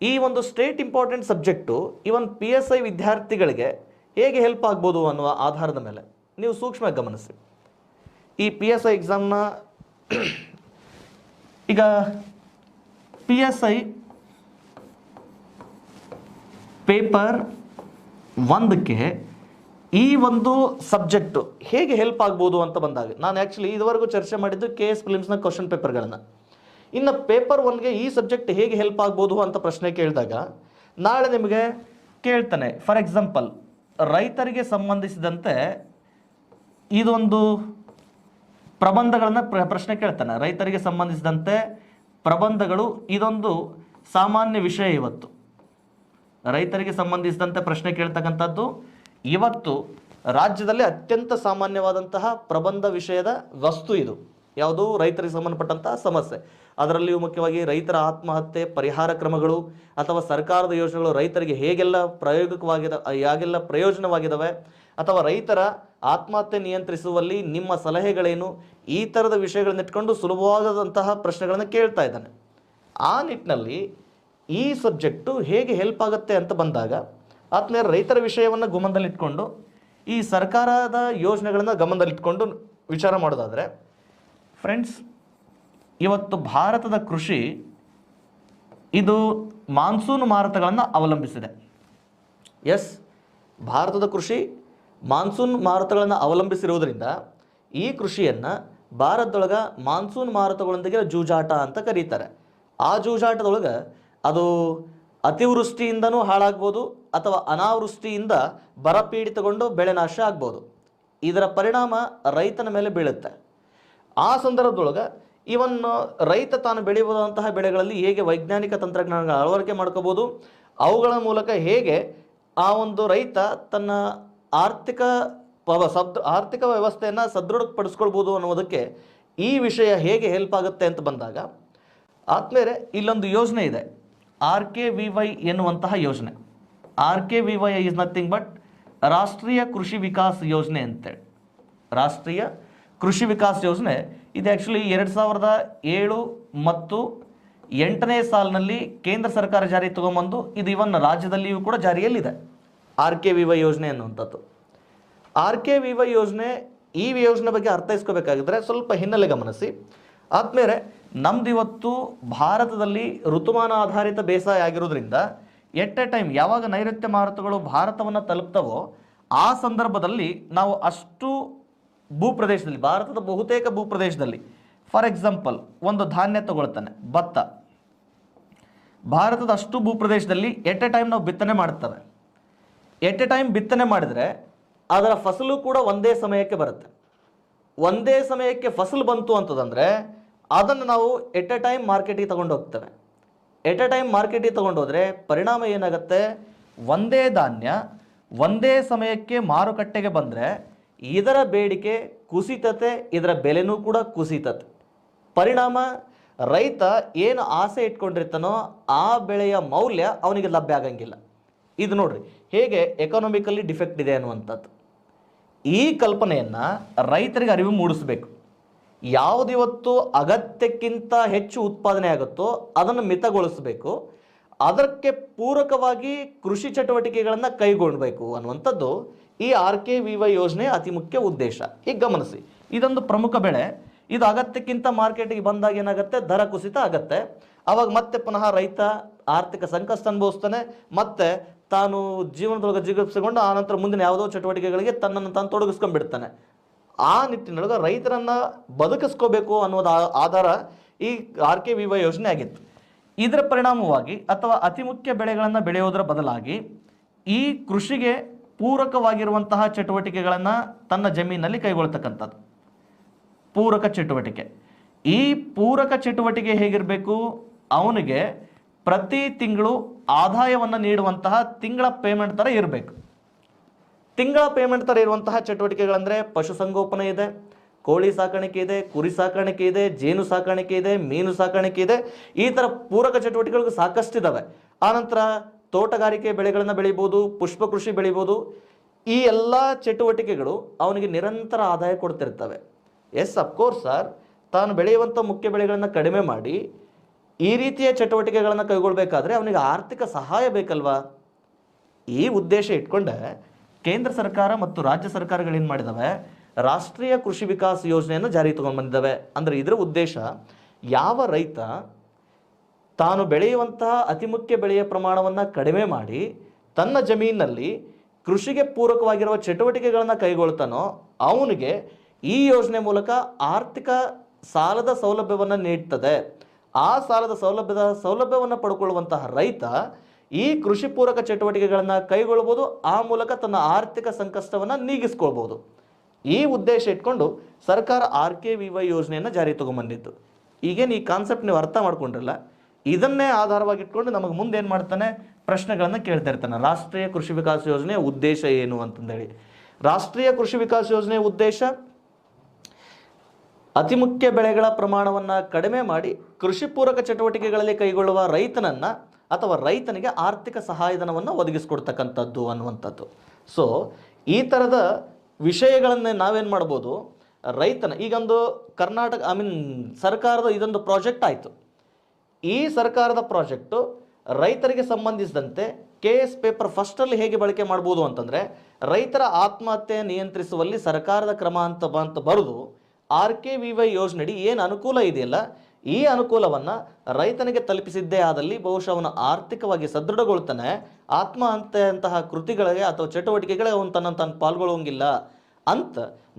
ಈ ಒಂದು ಸ್ಟೇಟ್ ಇಂಪಾರ್ಟೆಂಟ್ ಸಬ್ಜೆಕ್ಟು ಇವನ್ PSI ವಿದ್ಯಾರ್ಥಿಗಳಿಗೆ ಹೇಗೆ ಹೆಲ್ಪ್ ಆಗ್ಬೋದು ಅನ್ನುವ ಆಧಾರದ ಮೇಲೆ ನೀವು ಸೂಕ್ಷ್ಮ ಗಮನಿಸಿ. ಈ PSI ಎಕ್ಸಾಮ್ನ ಈಗ PSI ಪೇಪರ್ 1ಕ್ಕೆ ಈ ಒಂದು ಸಬ್ಜೆಕ್ಟು ಹೇಗೆ ಹೆಲ್ಪ್ ಆಗ್ಬೋದು ಅಂತ ಬಂದಾಗ ನಾನು ಆ್ಯಕ್ಚುಲಿ ಇದುವರೆಗೂ ಚರ್ಚೆ ಮಾಡಿದ್ದು KS ಪ್ರಿಲಿಮ್ಸ್ನ ಕ್ವಶನ್ ಪೇಪರ್ಗಳನ್ನು. ಇನ್ನು ಪೇಪರ್ 1ಗೆ ಈ ಸಬ್ಜೆಕ್ಟ್ ಹೇಗೆ ಹೆಲ್ಪ್ ಆಗ್ಬೋದು ಅಂತ ಪ್ರಶ್ನೆ ಕೇಳಿದಾಗ ನಾಳೆ ನಿಮಗೆ ಕೇಳ್ತಾನೆ, ಫಾರ್ ಎಕ್ಸಾಂಪಲ್ ರೈತರಿಗೆ ಸಂಬಂಧಿಸಿದಂತೆ ಇದೊಂದು ಪ್ರಬಂಧಗಳನ್ನು ಪ್ರಶ್ನೆ ಕೇಳ್ತಾನೆ. ರೈತರಿಗೆ ಸಂಬಂಧಿಸಿದಂತೆ ಪ್ರಬಂಧಗಳು ಇದೊಂದು ಸಾಮಾನ್ಯ ವಿಷಯ. ಇವತ್ತು ರೈತರಿಗೆ ಸಂಬಂಧಿಸಿದಂತೆ ಪ್ರಶ್ನೆ ಕೇಳ್ತಕ್ಕಂಥದ್ದು ಇವತ್ತು ರಾಜ್ಯದಲ್ಲಿ ಅತ್ಯಂತ ಸಾಮಾನ್ಯವಾದಂತಹ ಪ್ರಬಂಧ ವಿಷಯದ ವಸ್ತು ಇದು. ಯಾವುದು? ರೈತರಿಗೆ ಸಂಬಂಧಪಟ್ಟಂತಹ ಸಮಸ್ಯೆ. ಅದರಲ್ಲಿಯೂ ಮುಖ್ಯವಾಗಿ ರೈತರ ಆತ್ಮಹತ್ಯೆ ಪರಿಹಾರ ಕ್ರಮಗಳು ಅಥವಾ ಸರ್ಕಾರದ ಯೋಜನೆಗಳು ರೈತರಿಗೆ ಹೇಗೆಲ್ಲ ಹೇಗೆಲ್ಲ ಪ್ರಯೋಜನವಾಗಿದ್ದಾವೆ ಅಥವಾ ರೈತರ ಆತ್ಮಹತ್ಯೆ ನಿಯಂತ್ರಿಸುವಲ್ಲಿ ನಿಮ್ಮ ಸಲಹೆಗಳೇನು, ಈ ಥರದ ವಿಷಯಗಳನ್ನ ಇಟ್ಕೊಂಡು ಸುಲಭವಾದಂತಹ ಪ್ರಶ್ನೆಗಳನ್ನು ಕೇಳ್ತಾ ಇದ್ದಾನೆ. ಆ ನಿಟ್ಟಿನಲ್ಲಿ ಈ ಸಬ್ಜೆಕ್ಟು ಹೇಗೆ ಹೆಲ್ಪ್ ಆಗುತ್ತೆ ಅಂತ ಬಂದಾಗ ಆದ್ಮೇಲೆ ರೈತರ ವಿಷಯವನ್ನು ಗಮನದಲ್ಲಿಟ್ಕೊಂಡು ಈ ಸರ್ಕಾರದ ಯೋಜನೆಗಳನ್ನು ಗಮನದಲ್ಲಿಟ್ಕೊಂಡು ವಿಚಾರ ಮಾಡೋದಾದರೆ ಫ್ರೆಂಡ್ಸ್, ಇವತ್ತು ಭಾರತದ ಕೃಷಿ ಇದು ಮಾನ್ಸೂನ್ ಮಾರುತಗಳನ್ನು ಅವಲಂಬಿಸಿದೆ. ಎಸ್, ಭಾರತದ ಕೃಷಿ ಮಾನ್ಸೂನ್ ಮಾರುತಗಳನ್ನು ಅವಲಂಬಿಸಿರುವುದರಿಂದ ಈ ಕೃಷಿಯನ್ನು ಭಾರತದೊಳಗೆ ಮಾನ್ಸೂನ್ ಮಾರುತಗಳೊಂದಿಗೆ ಜೂಜಾಟ ಅಂತ ಕರೀತಾರೆ. ಆ ಜೂಜಾಟದೊಳಗೆ ಅದು ಅತಿವೃಷ್ಟಿಯಿಂದನೂ ಹಾಳಾಗ್ಬೋದು ಅಥವಾ ಅನಾವೃಷ್ಟಿಯಿಂದ ಬರಪೀಡಿತಗೊಂಡು ಬೆಳೆ ನಾಶ ಆಗ್ಬೋದು. ಇದರ ಪರಿಣಾಮ ರೈತನ ಮೇಲೆ ಬೀಳುತ್ತೆ. ಆ ಸಂದರ್ಭದೊಳಗೆ ಇವನ್ ರೈತ ತಾನು ಬೆಳೆಯಬಹುದಂತಹ ಬೆಳೆಗಳಲ್ಲಿ ಹೇಗೆ ವೈಜ್ಞಾನಿಕ ತಂತ್ರಜ್ಞಾನಗಳ ಅಳವಡಿಕೆ ಮಾಡ್ಕೋಬೋದು, ಅವುಗಳ ಮೂಲಕ ಹೇಗೆ ಆ ಒಂದು ರೈತ ತನ್ನ ಆರ್ಥಿಕ ವ್ಯವಸ್ಥೆಯನ್ನು ಸದೃಢಪಡಿಸ್ಕೊಳ್ಬೋದು ಅನ್ನೋದಕ್ಕೆ ಈ ವಿಷಯ ಹೇಗೆ ಹೆಲ್ಪ್ ಆಗುತ್ತೆ ಅಂತ ಬಂದಾಗ ಆದ್ಮೇಲೆ ಇಲ್ಲೊಂದು ಯೋಜನೆ ಇದೆ, RKVY ಎನ್ನುವಂತಹ ಯೋಜನೆ. RKVY ಈಸ್ ನಥಿಂಗ್ ಬಟ್ ರಾಷ್ಟ್ರೀಯ ಕೃಷಿ ವಿಕಾಸ್ ಯೋಜನೆ ಅಂತೇಳಿ. ರಾಷ್ಟ್ರೀಯ ಕೃಷಿ ವಿಕಾಸ್ ಯೋಜನೆ ಇದು ಆ್ಯಕ್ಚುಲಿ 2007 ಮತ್ತು 8ನೇ ಸಾಲಿನಲ್ಲಿ ಕೇಂದ್ರ ಸರ್ಕಾರ ಜಾರಿ ತಗೊಂಬಂದು ಇದು ಇವನ್ ರಾಜ್ಯದಲ್ಲಿಯೂ ಕೂಡ ಜಾರಿಯಲ್ಲಿದೆ RKVY ಯೋಜನೆ ಅನ್ನುವಂಥದ್ದು. RKVY ಯೋಜನೆ, ಈ ಯೋಜನೆ ಬಗ್ಗೆ ಅರ್ಥೈಸ್ಕೋಬೇಕಾಗಿದ್ರೆ ಸ್ವಲ್ಪ ಹಿನ್ನೆಲೆ ಗಮನಿಸಿ. ಆದ್ಮೇಲೆ ನಮ್ದು ಇವತ್ತು ಭಾರತದಲ್ಲಿ ಋತುಮಾನ ಆಧಾರಿತ ಬೇಸಾಯ ಆಗಿರೋದ್ರಿಂದ ಎಟ್ ಎ ಟೈಮ್ ಯಾವಾಗ ನೈಋತ್ಯ ಮಾರುತಗಳು ಭಾರತವನ್ನು ತಲುಪ್ತವೋ ಆ ಸಂದರ್ಭದಲ್ಲಿ ನಾವು ಅಷ್ಟು ಭೂಪ್ರದೇಶದಲ್ಲಿ, ಭಾರತದ ಬಹುತೇಕ ಭೂಪ್ರದೇಶದಲ್ಲಿ, ಫಾರ್ ಎಕ್ಸಾಂಪಲ್ ಒಂದು ಧಾನ್ಯ ತಗೊಳ್ತಾನೆ, ಭತ್ತ. ಭಾರತದ ಅಷ್ಟು ಭೂಪ್ರದೇಶದಲ್ಲಿ ಎಟ್ ಎ ಟೈಮ್ ನಾವು ಬಿತ್ತನೆ ಮಾಡ್ತೇವೆ. ಎಟ್ ಎ ಟೈಮ್ ಬಿತ್ತನೆ ಮಾಡಿದರೆ ಅದರ ಫಸಲು ಕೂಡ ಒಂದೇ ಸಮಯಕ್ಕೆ ಬರುತ್ತೆ. ಒಂದೇ ಸಮಯಕ್ಕೆ ಫಸಲು ಬಂತು ಅಂತದಂದರೆ ಅದನ್ನು ನಾವು ಎಟ್ ಎ ಟೈಮ್ ಮಾರ್ಕೆಟಿಗೆ ತಗೊಂಡು ಹೋಗ್ತೇವೆ. ಎಟ್ ಎ ಟೈಮ್ ಮಾರ್ಕೆಟಿಗೆ ತಗೊಂಡು ಹೋದರೆ ಪರಿಣಾಮ ಏನಾಗುತ್ತೆ, ಒಂದೇ ಧಾನ್ಯ ಒಂದೇ ಸಮಯಕ್ಕೆ ಮಾರುಕಟ್ಟೆಗೆ ಬಂದರೆ ಇದರ ಬೇಡಿಕೆ ಕುಸಿತತೆ, ಇದರ ಬೆಲೆನೂ ಕೂಡ ಕುಸಿತತೆ. ಪರಿಣಾಮ ರೈತ ಏನು ಆಸೆ ಇಟ್ಕೊಂಡಿರ್ತಾನೋ ಆ ಬೆಳೆಯ ಮೌಲ್ಯ ಅವನಿಗೆ ಲಭ್ಯ ಆಗಂಗಿಲ್ಲ. ಇದು ನೋಡ್ರಿ ಹೇಗೆ ಎಕಾನಮಿಕಲಿ ಡಿಫೆಕ್ಟ್ ಇದೆ ಅನ್ನುವಂಥದ್ದು. ಈ ಕಲ್ಪನೆಯನ್ನು ರೈತರಿಗೆ ಅರಿವು ಮೂಡಿಸಬೇಕು. ಯಾವುದಿವತ್ತು ಅಗತ್ಯಕ್ಕಿಂತ ಹೆಚ್ಚು ಉತ್ಪಾದನೆ ಆಗುತ್ತೋ ಅದನ್ನು ಮಿತಗೊಳಿಸಬೇಕು, ಅದಕ್ಕೆ ಪೂರಕವಾಗಿ ಕೃಷಿ ಚಟುವಟಿಕೆಗಳನ್ನು ಕೈಗೊಳ್ಳಬೇಕು ಅನ್ನುವಂಥದ್ದು ಈ RKVY ಯೋಜನೆಯ ಅತಿ ಮುಖ್ಯ ಉದ್ದೇಶ. ಈಗ ಗಮನಿಸಿ, ಇದೊಂದು ಪ್ರಮುಖ ಬೆಳೆ. ಇದು ಅಗತ್ಯಕ್ಕಿಂತ ಮಾರ್ಕೆಟಿಗೆ ಬಂದಾಗ ಏನಾಗುತ್ತೆ, ದರ ಕುಸಿತ ಆಗತ್ತೆ. ಅವಾಗ ಮತ್ತೆ ಪುನಃ ರೈತ ಆರ್ಥಿಕ ಸಂಕಷ್ಟ ಅನುಭವಿಸ್ತಾನೆ, ಮತ್ತೆ ತಾನು ಜೀವನದೊಳಗೆ ಜಿಗುಪ್ಸೆಗೊಂಡು ಆನಂತರ ಮುಂದಿನ ಯಾವುದೋ ಚಟುವಟಿಕೆಗಳಿಗೆ ತನ್ನನ್ನು ತಾನು ತೊಡಗಿಸ್ಕೊಂಡ್ಬಿಡ್ತಾನೆ. ಆ ನಿಟ್ಟಿನೊಳಗೆ ರೈತರನ್ನು ಬದುಕಿಸ್ಕೋಬೇಕು ಅನ್ನೋದು ಆಧಾರ ಈ RKVY ಯೋಜನೆ ಆಗಿತ್ತು. ಇದರ ಪರಿಣಾಮವಾಗಿ ಅಥವಾ ಅತಿ ಮುಖ್ಯ ಬೆಳೆಗಳನ್ನು ಬೆಳೆಯೋದರ ಬದಲಾಗಿ ಈ ಕೃಷಿಗೆ ಪೂರಕವಾಗಿರುವಂತಹ ಚಟುವಟಿಕೆಗಳನ್ನು ತನ್ನ ಜಮೀನಲ್ಲಿ ಕೈಗೊಳ್ತಕ್ಕಂಥದ್ದು ಪೂರಕ ಚಟುವಟಿಕೆ. ಈ ಪೂರಕ ಚಟುವಟಿಕೆ ಹೇಗಿರಬೇಕು, ಅವನಿಗೆ ಪ್ರತಿ ತಿಂಗಳು ಆದಾಯವನ್ನು ನೀಡುವಂತಹ ತಿಂಗಳ ಪೇಮೆಂಟ್ ಥರ ಇರಬೇಕು. ತಿಂಗಳ ಪೇಮೆಂಟ್ ಥರ ಇರುವಂತಹ ಚಟುವಟಿಕೆಗಳಂದರೆ ಪಶುಸಂಗೋಪನೆ ಇದೆ, ಕೋಳಿ ಸಾಕಾಣಿಕೆ ಇದೆ, ಕುರಿ ಸಾಕಾಣಿಕೆ ಇದೆ, ಜೇನು ಸಾಕಾಣಿಕೆ ಇದೆ, ಮೀನು ಸಾಕಾಣಿಕೆ ಇದೆ. ಈ ಥರ ಪೂರಕ ಚಟುವಟಿಕೆಗಳು ಸಾಕಷ್ಟಿದ್ದಾವೆ. ಆನಂತರ ತೋಟಗಾರಿಕೆ ಬೆಳೆಗಳನ್ನು ಬೆಳಿಬೋದು, ಪುಷ್ಪ ಕೃಷಿ ಬೆಳಿಬೋದು. ಈ ಎಲ್ಲ ಚಟುವಟಿಕೆಗಳು ಅವನಿಗೆ ನಿರಂತರ ಆದಾಯ ಕೊಡ್ತಿರ್ತವೆ. ಎಸ್, ಅಫ್ಕೋರ್ಸ್ ಸರ್, ತಾನು ಬೆಳೆಯುವಂಥ ಮುಖ್ಯ ಬೆಳೆಗಳನ್ನು ಕಡಿಮೆ ಮಾಡಿ ಈ ರೀತಿಯ ಚಟುವಟಿಕೆಗಳನ್ನು ಕೈಗೊಳ್ಳಬೇಕಾದ್ರೆ ಅವನಿಗೆ ಆರ್ಥಿಕ ಸಹಾಯ ಬೇಕಲ್ವಾ? ಈ ಉದ್ದೇಶ ಇಟ್ಕೊಂಡೆ ಕೇಂದ್ರ ಸರ್ಕಾರ ಮತ್ತು ರಾಜ್ಯ ಸರ್ಕಾರಗಳೇನು ಮಾಡಿದ್ದಾವೆ, ರಾಷ್ಟ್ರೀಯ ಕೃಷಿ ವಿಕಾಸ್ ಯೋಜನೆಯನ್ನು ಜಾರಿಗೆ ತಗೊಂಡು ಬಂದಿದ್ದಾವೆ. ಅಂದರೆ ಇದರ ಉದ್ದೇಶ, ಯಾವ ರೈತ ತಾನು ಬೆಳೆಯುವಂತಹ ಅತಿ ಮುಖ್ಯ ಬೆಳೆಯ ಪ್ರಮಾಣವನ್ನು ಕಡಿಮೆ ಮಾಡಿ ತನ್ನ ಜಮೀನಿನಲ್ಲಿ ಕೃಷಿಗೆ ಪೂರಕವಾಗಿರುವ ಚಟುವಟಿಕೆಗಳನ್ನು ಕೈಗೊಳ್ತಾನೋ ಅವನಿಗೆ ಈ ಯೋಜನೆ ಮೂಲಕ ಆರ್ಥಿಕ ಸಾಲದ ಸೌಲಭ್ಯವನ್ನು ನೀಡ್ತದೆ. ಆ ಸಾಲದ ಸೌಲಭ್ಯವನ್ನು ಪಡ್ಕೊಳ್ಳುವಂತಹ ರೈತ ಈ ಕೃಷಿ ಪೂರಕ ಚಟುವಟಿಕೆಗಳನ್ನು ಕೈಗೊಳ್ಬೋದು. ಆ ಮೂಲಕ ತನ್ನ ಆರ್ಥಿಕ ಸಂಕಷ್ಟವನ್ನು ನೀಗಿಸ್ಕೊಳ್ಬೋದು. ಈ ಉದ್ದೇಶ ಇಟ್ಕೊಂಡು ಸರ್ಕಾರ RKVY ಯೋಜನೆಯನ್ನು ಜಾರಿಗೆ ತಗೊಂಡ್ಬಂದಿತ್ತು. ಈಗೇನು ಈ ಕಾನ್ಸೆಪ್ಟ್ ನೀವು ಅರ್ಥ ಮಾಡ್ಕೊಂಡ್ರಲ್ಲ, ಇದನ್ನೇ ಆಧಾರವಾಗಿ ಇಟ್ಕೊಂಡು ನಮಗೆ ಮುಂದೆ ಏನು ಮಾಡ್ತಾನೆ, ಪ್ರಶ್ನೆಗಳನ್ನು ಕೇಳ್ತಾ ಇರ್ತಾನೆ. ರಾಷ್ಟ್ರೀಯ ಕೃಷಿ ವಿಕಾಸ ಯೋಜನೆಯ ಉದ್ದೇಶ ಏನು ಅಂತಂದೇಳಿ. ರಾಷ್ಟ್ರೀಯ ಕೃಷಿ ವಿಕಾಸ ಯೋಜನೆಯ ಉದ್ದೇಶ ಅತಿ ಮುಖ್ಯ ಬೆಳೆಗಳ ಪ್ರಮಾಣವನ್ನು ಕಡಿಮೆ ಮಾಡಿ ಕೃಷಿ ಪೂರಕ ಚಟುವಟಿಕೆಗಳಲ್ಲಿ ಕೈಗೊಳ್ಳುವ ರೈತನನ್ನು ಅಥವಾ ರೈತನಿಗೆ ಆರ್ಥಿಕ ಸಹಾಯಧನವನ್ನು ಒದಗಿಸ್ಕೊಡ್ತಕ್ಕಂಥದ್ದು ಅನ್ನುವಂಥದ್ದು. ಸೊ ಈ ಥರದ ವಿಷಯಗಳನ್ನೇ ನಾವೇನು ಮಾಡ್ಬೋದು, ರೈತನ ಈಗೊಂದು ಕರ್ನಾಟಕ ಸರ್ಕಾರದ ಇದೊಂದು ಪ್ರಾಜೆಕ್ಟ್ ಆಯಿತು. ಈ ಸರ್ಕಾರದ ಪ್ರಾಜೆಕ್ಟು ರೈತರಿಗೆ ಸಂಬಂಧಿಸಿದಂತೆ KS ಪೇಪರ್ ಫಸ್ಟಲ್ಲಿ ಹೇಗೆ ಬಳಕೆ ಮಾಡ್ಬೋದು ಅಂತಂದರೆ, ರೈತರ ಆತ್ಮಹತ್ಯೆ ನಿಯಂತ್ರಿಸುವಲ್ಲಿ ಸರ್ಕಾರದ ಕ್ರಮ ಅಂತ ಬರೆದು RKVY ಯೋಜನೆಯಡಿ ಏನು ಅನುಕೂಲ ಇದೆಯಲ್ಲ, ಈ ಅನುಕೂಲವನ್ನು ರೈತನಿಗೆ ತಲುಪಿಸಿದ್ದೇ ಆದಲ್ಲಿ ಬಹುಶಃ ಅವನು ಆರ್ಥಿಕವಾಗಿ ಸದೃಢಗೊಳ್ತಾನೆ. ಆತ್ಮಹತ್ಯೆಯಂತಹ ಕೃತಿಗಳಿಗೆ ಅಥವಾ ಚಟುವಟಿಕೆಗಳಿಗೆ ಅವನು ತಾನು ಪಾಲ್ಗೊಳ್ಳೋಂಗಿಲ್ಲ ಅಂತ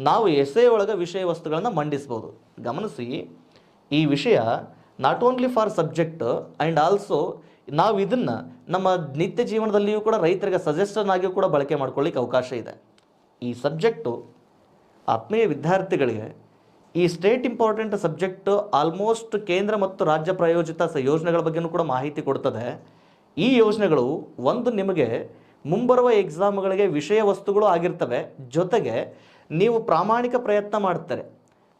ನಾವು ಎಸ್ಸೆ ಒಳಗೆ ವಿಷಯ ವಸ್ತುಗಳನ್ನು ಮಂಡಿಸ್ಬೋದು. ಗಮನಿಸಿ, ಈ ವಿಷಯ not only for subject and also ನಾವು ಇದನ್ನು ನಮ್ಮ ನಿತ್ಯ ಜೀವನದಲ್ಲಿಯೂ ಕೂಡ ರೈತರಿಗೆ ಸಜೆಷನ್ ಆಗಿಯೂ ಕೂಡ ಬಳಕೆ ಮಾಡ್ಕೊಳ್ಳಿಕ್ಕೆ ಅವಕಾಶ ಇದೆ. ಈ ಸಬ್ಜೆಕ್ಟು ಆತ್ಮೀಯ ವಿದ್ಯಾರ್ಥಿಗಳಿಗೆ ಈ ಸ್ಟೇಟ್ ಇಂಪಾರ್ಟೆಂಟ್ ಸಬ್ಜೆಕ್ಟು ಆಲ್ಮೋಸ್ಟ್ ಕೇಂದ್ರ ಮತ್ತು ರಾಜ್ಯ ಪ್ರಾಯೋಜಿತ ಯೋಜನೆಗಳ ಬಗ್ಗೆಯೂ ಕೂಡ ಮಾಹಿತಿ ಕೊಡ್ತದೆ. ಈ ಯೋಜನೆಗಳು ಒಂದು ನಿಮಗೆ ಮುಂಬರುವ ಎಕ್ಸಾಮ್ಗಳಿಗೆ ವಿಷಯ ವಸ್ತುಗಳು ಆಗಿರ್ತವೆ. ಜೊತೆಗೆ ನೀವು ಪ್ರಾಮಾಣಿಕ ಪ್ರಯತ್ನ ಮಾಡ್ತಾರೆ.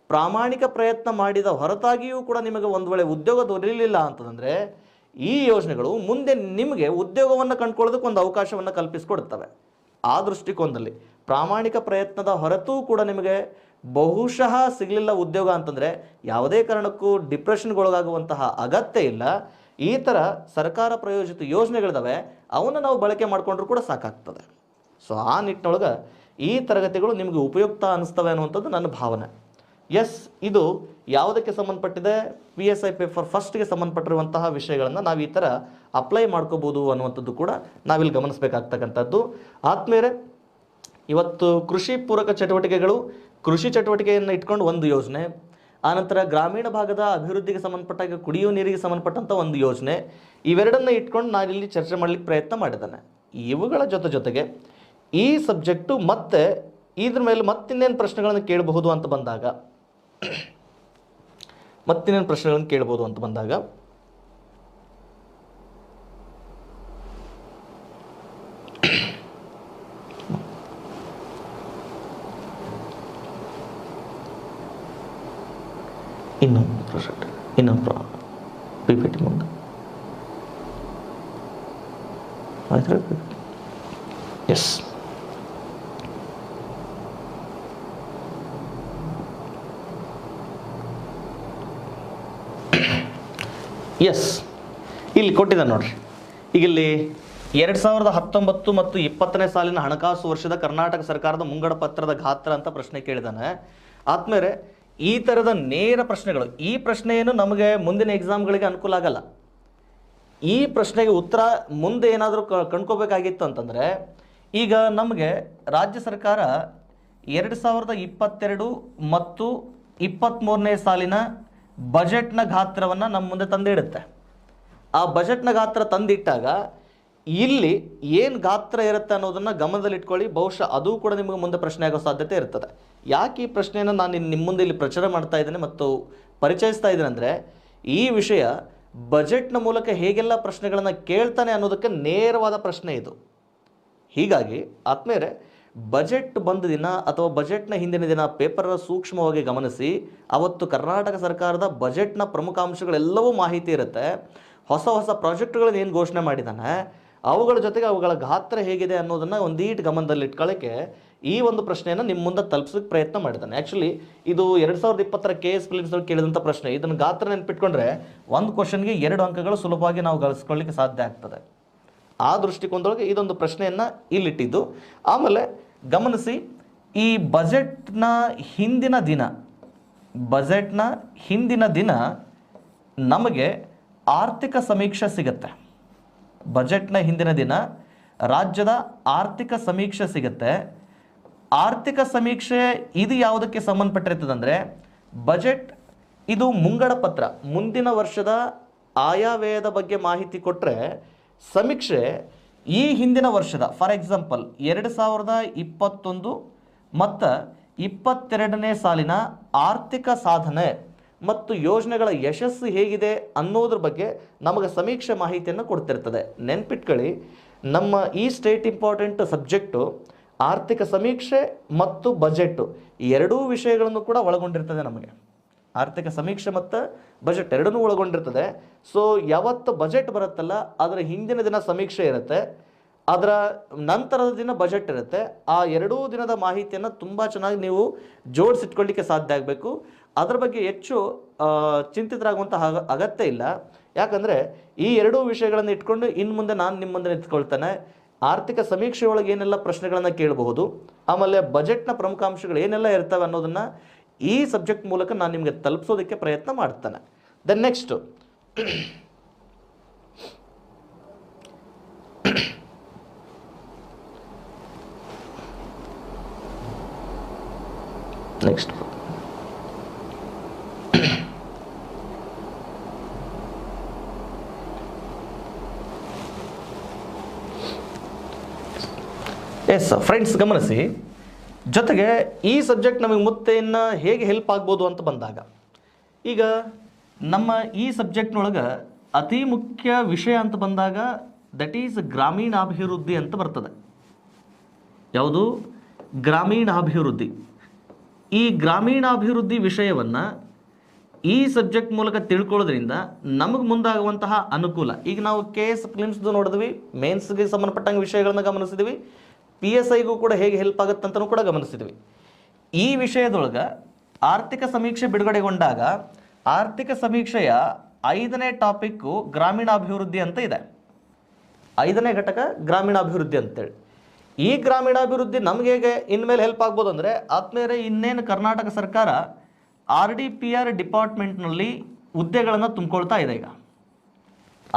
ಪ್ರಾಮಾಣಿಕ ಪ್ರಯತ್ನ ಮಾಡಿದ ಹೊರತಾಗಿಯೂ ಕೂಡ ನಿಮಗೆ ಒಂದು ವೇಳೆ ಉದ್ಯೋಗ ದೊರೆಯಲಿಲ್ಲ ಅಂತಂದರೆ ಈ ಯೋಜನೆಗಳು ಮುಂದೆ ನಿಮಗೆ ಉದ್ಯೋಗವನ್ನು ಕಂಡುಕೊಳ್ಳೋದಕ್ಕೆ ಒಂದು ಅವಕಾಶವನ್ನು ಕಲ್ಪಿಸಿಕೊಡ್ತವೆ. ಆ ದೃಷ್ಟಿಕೋನದಲ್ಲಿ ಪ್ರಾಮಾಣಿಕ ಪ್ರಯತ್ನದ ಹೊರತೂ ಕೂಡ ನಿಮಗೆ ಬಹುಶಃ ಸಿಗಲಿಲ್ಲ ಉದ್ಯೋಗ ಅಂತಂದರೆ ಯಾವುದೇ ಕಾರಣಕ್ಕೂ ಡಿಪ್ರೆಷನ್ಗೊಳಗಾಗುವಂತಹ ಅಗತ್ಯ ಇಲ್ಲ. ಈ ಥರ ಸರ್ಕಾರ ಪ್ರಾಯೋಜಿತ ಯೋಜನೆಗಳಿದ್ದಾವೆ, ಅವನ್ನ ನಾವು ಬಳಕೆ ಮಾಡಿಕೊಂಡ್ರೂ ಕೂಡ ಸಾಕಾಗ್ತದೆ. ಸೊ ಆ ನಿಟ್ಟಿನೊಳಗೆ ಈ ತರಗತಿಗಳು ನಿಮಗೆ ಉಪಯುಕ್ತ ಅನ್ನಿಸ್ತವೆ ಅನ್ನುವಂಥದ್ದು ನನ್ನ ಭಾವನೆ. ಎಸ್, ಇದು ಯಾವುದಕ್ಕೆ ಸಂಬಂಧಪಟ್ಟಿದೆ, PSI ಪೇಪರ್ ಫಸ್ಟ್ಗೆ ಸಂಬಂಧಪಟ್ಟಿರುವಂತಹ ವಿಷಯಗಳನ್ನು ನಾವು ಈ ಥರ ಅಪ್ಲೈ ಮಾಡ್ಕೋಬೋದು ಅನ್ನುವಂಥದ್ದು ಕೂಡ ನಾವಿಲ್ಲಿ ಗಮನಿಸಬೇಕಾಗ್ತಕ್ಕಂಥದ್ದು. ಆದ್ಮೇಲೆ ಇವತ್ತು ಕೃಷಿ ಪೂರಕ ಚಟುವಟಿಕೆಗಳು, ಕೃಷಿ ಚಟುವಟಿಕೆಯನ್ನು ಇಟ್ಕೊಂಡು ಒಂದು ಯೋಜನೆ, ಆನಂತರ ಗ್ರಾಮೀಣ ಭಾಗದ ಅಭಿವೃದ್ಧಿಗೆ ಸಂಬಂಧಪಟ್ಟಾಗ ಕುಡಿಯುವ ನೀರಿಗೆ ಸಂಬಂಧಪಟ್ಟಂಥ ಒಂದು ಯೋಜನೆ, ಇವೆರಡನ್ನು ಇಟ್ಕೊಂಡು ನಾನಿಲ್ಲಿ ಚರ್ಚೆ ಮಾಡಲಿಕ್ಕೆ ಪ್ರಯತ್ನ ಮಾಡಿದ್ದೇನೆ. ಇವುಗಳ ಜೊತೆಗೆ ಈ ಸಬ್ಜೆಕ್ಟು ಮತ್ತೆ ಇದ್ರ ಮೇಲೆ ಮತ್ತಿನ್ನೇನು ಪ್ರಶ್ನೆಗಳನ್ನು ಕೇಳಬಹುದು ಅಂತ ಬಂದಾಗ ಇನ್ನೊಂದು PPT ಮುಂದೆ ಆಯ್ತು. ಎಸ್, ಇಲ್ಲಿ ಕೊಟ್ಟಿದ್ದಾನೆ ನೋಡ್ರಿ. ಈಗ ಇಲ್ಲಿ 2019 ಮತ್ತು 2020ನೇ ಸಾಲಿನ ಹಣಕಾಸು ವರ್ಷದ ಕರ್ನಾಟಕ ಸರ್ಕಾರದ ಮುಂಗಡ ಪತ್ರದ ಗಾತ್ರ ಅಂತ ಪ್ರಶ್ನೆ ಕೇಳಿದ್ದಾನೆ. ಆದ್ಮೇಲೆ ಈ ಥರದ ನೇರ ಪ್ರಶ್ನೆಗಳು, ಈ ಪ್ರಶ್ನೆ ಏನು ನಮಗೆ ಮುಂದಿನ ಎಕ್ಸಾಮ್ಗಳಿಗೆ ಅನುಕೂಲ ಆಗಲ್ಲ. ಈ ಪ್ರಶ್ನೆಗೆ ಉತ್ತರ ಮುಂದೆ ಏನಾದರೂ ಕಂಡ್ಕೋಬೇಕಾಗಿತ್ತು ಅಂತಂದರೆ, ಈಗ ನಮಗೆ ರಾಜ್ಯ ಸರ್ಕಾರ 2022 ಮತ್ತು 23ನೇ ಸಾಲಿನ ಬಜೆಟ್ನ ಗಾತ್ರವನ್ನು ನಮ್ಮ ಮುಂದೆ ತಂದಿಡುತ್ತೆ. ಆ ಬಜೆಟ್ನ ಗಾತ್ರ ತಂದಿಟ್ಟಾಗ ಇಲ್ಲಿ ಏನು ಗಾತ್ರ ಇರುತ್ತೆ ಅನ್ನೋದನ್ನು ಗಮನದಲ್ಲಿಟ್ಕೊಳ್ಳಿ. ಬಹುಶಃ ಅದು ಕೂಡ ನಿಮಗೆ ಮುಂದೆ ಪ್ರಶ್ನೆ ಆಗೋ ಸಾಧ್ಯತೆ ಇರ್ತದೆ. ಯಾಕೆ ಈ ಪ್ರಶ್ನೆಯನ್ನು ನಾನು ನಿಮ್ಮ ಮುಂದೆ ಇಲ್ಲಿ ಪ್ರಚಾರ ಮಾಡ್ತಾ ಇದ್ದೇನೆ ಮತ್ತು ಪರಿಚಯಿಸ್ತಾ ಇದ್ದೇನೆ ಅಂದರೆ, ಈ ವಿಷಯ ಬಜೆಟ್ನ ಮೂಲಕ ಹೇಗೆಲ್ಲ ಪ್ರಶ್ನೆಗಳನ್ನು ಕೇಳ್ತಾನೆ ಅನ್ನೋದಕ್ಕೆ ನೇರವಾದ ಪ್ರಶ್ನೆ ಇದು. ಹೀಗಾಗಿ ಆತ್ಮೇಲೆ ಬಜೆಟ್ ಬಂದ ದಿನ ಅಥವಾ ಬಜೆಟ್ನ ಹಿಂದಿನ ದಿನ ಪೇಪರ್ ಸೂಕ್ಷ್ಮವಾಗಿ ಗಮನಿಸಿ. ಅವತ್ತು ಕರ್ನಾಟಕ ಸರ್ಕಾರದ ಬಜೆಟ್ನ ಪ್ರಮುಖ ಅಂಶಗಳೆಲ್ಲವೂ ಮಾಹಿತಿ ಇರುತ್ತೆ. ಹೊಸ ಹೊಸ ಪ್ರಾಜೆಕ್ಟ್ಗಳನ್ನು ಏನು ಘೋಷಣೆ ಮಾಡಿದ್ದಾನೆ ಅವುಗಳ ಜೊತೆಗೆ ಅವುಗಳ ಗಾತ್ರ ಹೇಗಿದೆ ಅನ್ನೋದನ್ನು ಒಂದೀಟ್ ಗಮನದಲ್ಲಿ ಇಟ್ಕೊಳ್ಳೋಕ್ಕೆ ಈ ಒಂದು ಪ್ರಶ್ನೆಯನ್ನು ನಿಮ್ಮ ಮುಂದೆ ತಲುಪಿಸೋಕ್ಕೆ ಪ್ರಯತ್ನ ಮಾಡಿದ್ದಾನೆ. ಆ್ಯಕ್ಚುಲಿ ಇದು 2020 KS ಪ್ರಿಲಿಮ್ಸ್ನಲ್ಲಿ ಕೇಳಿದಂಥ ಪ್ರಶ್ನೆ. ಇದನ್ನು ಗಾತ್ರ ನೆನಪಿಟ್ಕೊಂಡ್ರೆ ಒಂದು ಕ್ವಶನ್ಗೆ 2 ಅಂಕಗಳು ಸುಲಭವಾಗಿ ನಾವು ಗಳಿಸ್ಕೊಳ್ಳಿಕ್ಕೆ ಸಾಧ್ಯ ಆಗ್ತದೆ. ಆ ದೃಷ್ಟಿಕೋನದೊಳಗೆ ಇದೊಂದು ಪ್ರಶ್ನೆಯನ್ನು ಇಲ್ಲಿಟ್ಟಿದ್ದು. ಆಮೇಲೆ ಗಮನಿಸಿ, ಈ ಬಜೆಟ್ನ ಹಿಂದಿನ ದಿನ ನಮಗೆ ಆರ್ಥಿಕ ಸಮೀಕ್ಷೆ ಸಿಗುತ್ತೆ. ಬಜೆಟ್ನ ಹಿಂದಿನ ದಿನ ರಾಜ್ಯದ ಆರ್ಥಿಕ ಸಮೀಕ್ಷೆ ಸಿಗುತ್ತೆ. ಆರ್ಥಿಕ ಸಮೀಕ್ಷೆ ಇದು ಯಾವುದಕ್ಕೆ ಸಂಬಂಧಪಟ್ಟಿರ್ತದಂದರೆ, ಬಜೆಟ್ ಇದು ಮುಂಗಡ ಪತ್ರ, ಮುಂದಿನ ವರ್ಷದ ಆಯವ್ಯಯದ ಬಗ್ಗೆ ಮಾಹಿತಿ ಕೊಟ್ಟರೆ, ಸಮೀಕ್ಷೆ ಈ ಹಿಂದಿನ ವರ್ಷದ ಫಾರ್ ಎಕ್ಸಾಂಪಲ್ 2021 ಮತ್ತು 22ನೇ ಸಾಲಿನ ಆರ್ಥಿಕ ಸಾಧನೆ ಮತ್ತು ಯೋಜನೆಗಳ ಯಶಸ್ಸು ಹೇಗಿದೆ ಅನ್ನೋದ್ರ ಬಗ್ಗೆ ನಮಗೆ ಸಮೀಕ್ಷೆ ಮಾಹಿತಿಯನ್ನು ಕೊಡ್ತಿರ್ತದೆ. ನೆನ್ಪಿಟ್ಕೊಳ್ಳಿ, ನಮ್ಮ ಈ ಸ್ಟೇಟ್ ಇಂಪಾರ್ಟೆಂಟ್ ಸಬ್ಜೆಕ್ಟು ಆರ್ಥಿಕ ಸಮೀಕ್ಷೆ ಮತ್ತು ಬಜೆಟ್ಟು ಎರಡೂ ವಿಷಯಗಳನ್ನು ಕೂಡ ಒಳಗೊಂಡಿರ್ತದೆ. ನಮಗೆ ಆರ್ಥಿಕ ಸಮೀಕ್ಷೆ ಮತ್ತು ಬಜೆಟ್ ಎರಡನ್ನೂ ಒಳಗೊಂಡಿರ್ತದೆ. ಸೊ ಯಾವತ್ತು ಬಜೆಟ್ ಬರುತ್ತಲ್ಲ ಅದರ ಹಿಂದಿನ ದಿನ ಸಮೀಕ್ಷೆ ಇರುತ್ತೆ, ಅದರ ನಂತರದ ದಿನ ಬಜೆಟ್ ಇರುತ್ತೆ. ಆ ಎರಡೂ ದಿನದ ಮಾಹಿತಿಯನ್ನು ತುಂಬ ಚೆನ್ನಾಗಿ ನೀವು ಜೋಡಿಸಿಟ್ಕೊಳ್ಳಿಕ್ಕೆ ಸಾಧ್ಯ ಆಗಬೇಕು. ಅದರ ಬಗ್ಗೆ ಹೆಚ್ಚು ಚಿಂತಿತರಾಗುವಂಥ ಅಗತ್ಯ ಇಲ್ಲ. ಯಾಕಂದರೆ ಈ ಎರಡೂ ವಿಷಯಗಳನ್ನು ಇಟ್ಕೊಂಡು ಇನ್ನು ಮುಂದೆ ನಾನು ನಿಮ್ಮ ಮುಂದೆ ನಿಂತ್ಕೊಳ್ತೇನೆ. ಆರ್ಥಿಕ ಸಮೀಕ್ಷೆಯೊಳಗೆ ಏನೆಲ್ಲ ಪ್ರಶ್ನೆಗಳನ್ನು ಕೇಳಬಹುದು, ಆಮೇಲೆ ಬಜೆಟ್ನ ಪ್ರಮುಖ ಅಂಶಗಳು ಏನೆಲ್ಲ ಇರ್ತವೆ ಅನ್ನೋದನ್ನು ಈ ಸಬ್ಜೆಕ್ಟ್ ಮೂಲಕ ನಾನು ನಿಮಗೆ ತಲುಪಿಸೋದಕ್ಕೆ ಪ್ರಯತ್ನ ಮಾಡ್ತೇನೆ. ದೆನ್ ನೆಕ್ಸ್ಟ್ ಎಸ್ ಫ್ರೆಂಡ್ಸ್, ಗಮನಿಸಿ. ಜೊತೆಗೆ ಈ ಸಬ್ಜೆಕ್ಟ್ ನಮಗೆ ಮತ್ತೆ ಇನ್ನು ಹೇಗೆ ಹೆಲ್ಪ್ ಆಗ್ಬೋದು ಅಂತ ಬಂದಾಗ, ಈಗ ನಮ್ಮ ಈ ಸಬ್ಜೆಕ್ಟ್ನೊಳಗೆ ಅತಿ ಮುಖ್ಯ ವಿಷಯ ಅಂತ ಬಂದಾಗ ದಟ್ ಈಸ್ ಗ್ರಾಮೀಣಾಭಿವೃದ್ಧಿ ಅಂತ ಬರ್ತದೆ. ಯಾವುದು? ಗ್ರಾಮೀಣಾಭಿವೃದ್ಧಿ. ಈ ಗ್ರಾಮೀಣಾಭಿವೃದ್ಧಿ ವಿಷಯವನ್ನು ಈ ಸಬ್ಜೆಕ್ಟ್ ಮೂಲಕ ತಿಳ್ಕೊಳ್ಳೋದ್ರಿಂದ ನಮಗೆ ಮುಂದಾಗುವಂತಹ ಅನುಕೂಲ. ಈಗ ನಾವು KS ಪ್ರಿಲಿಮ್ಸ್ದು ನೋಡಿದ್ವಿ, ಮೇನ್ಸ್ಗೆ ಸಂಬಂಧಪಟ್ಟಂಗೆ ವಿಷಯಗಳನ್ನು ಗಮನಿಸಿದ್ವಿ, PSIಗೂ ಕೂಡ ಹೇಗೆ ಹೆಲ್ಪ್ ಆಗುತ್ತೆ ಅಂತಲೂ ಕೂಡ ಗಮನಿಸಿದ್ವಿ. ಈ ವಿಷಯದೊಳಗೆ ಆರ್ಥಿಕ ಸಮೀಕ್ಷೆ ಬಿಡುಗಡೆಗೊಂಡಾಗ ಆರ್ಥಿಕ ಸಮೀಕ್ಷೆಯ 5ನೇ ಟಾಪಿಕ್ಕು ಗ್ರಾಮೀಣಾಭಿವೃದ್ಧಿ ಅಂತ ಇದೆ. 5ನೇ ಘಟಕ ಗ್ರಾಮೀಣಾಭಿವೃದ್ಧಿ ಅಂತೇಳಿ. ಈ ಗ್ರಾಮೀಣಾಭಿವೃದ್ಧಿ ನಮಗೆ ಹೇಗೆ ಇನ್ಮೇಲೆ ಹೆಲ್ಪ್ ಆಗ್ಬೋದು ಅಂದರೆ, ಆದ್ಮೇಲೆ ಇನ್ನೇನು ಕರ್ನಾಟಕ ಸರ್ಕಾರ RDPR ಡಿಪಾರ್ಟ್ಮೆಂಟ್ನಲ್ಲಿ ಹುದ್ದೆಗಳನ್ನು ತುಂಬಿಕೊಳ್ತಾ ಇದೆ. ಈಗ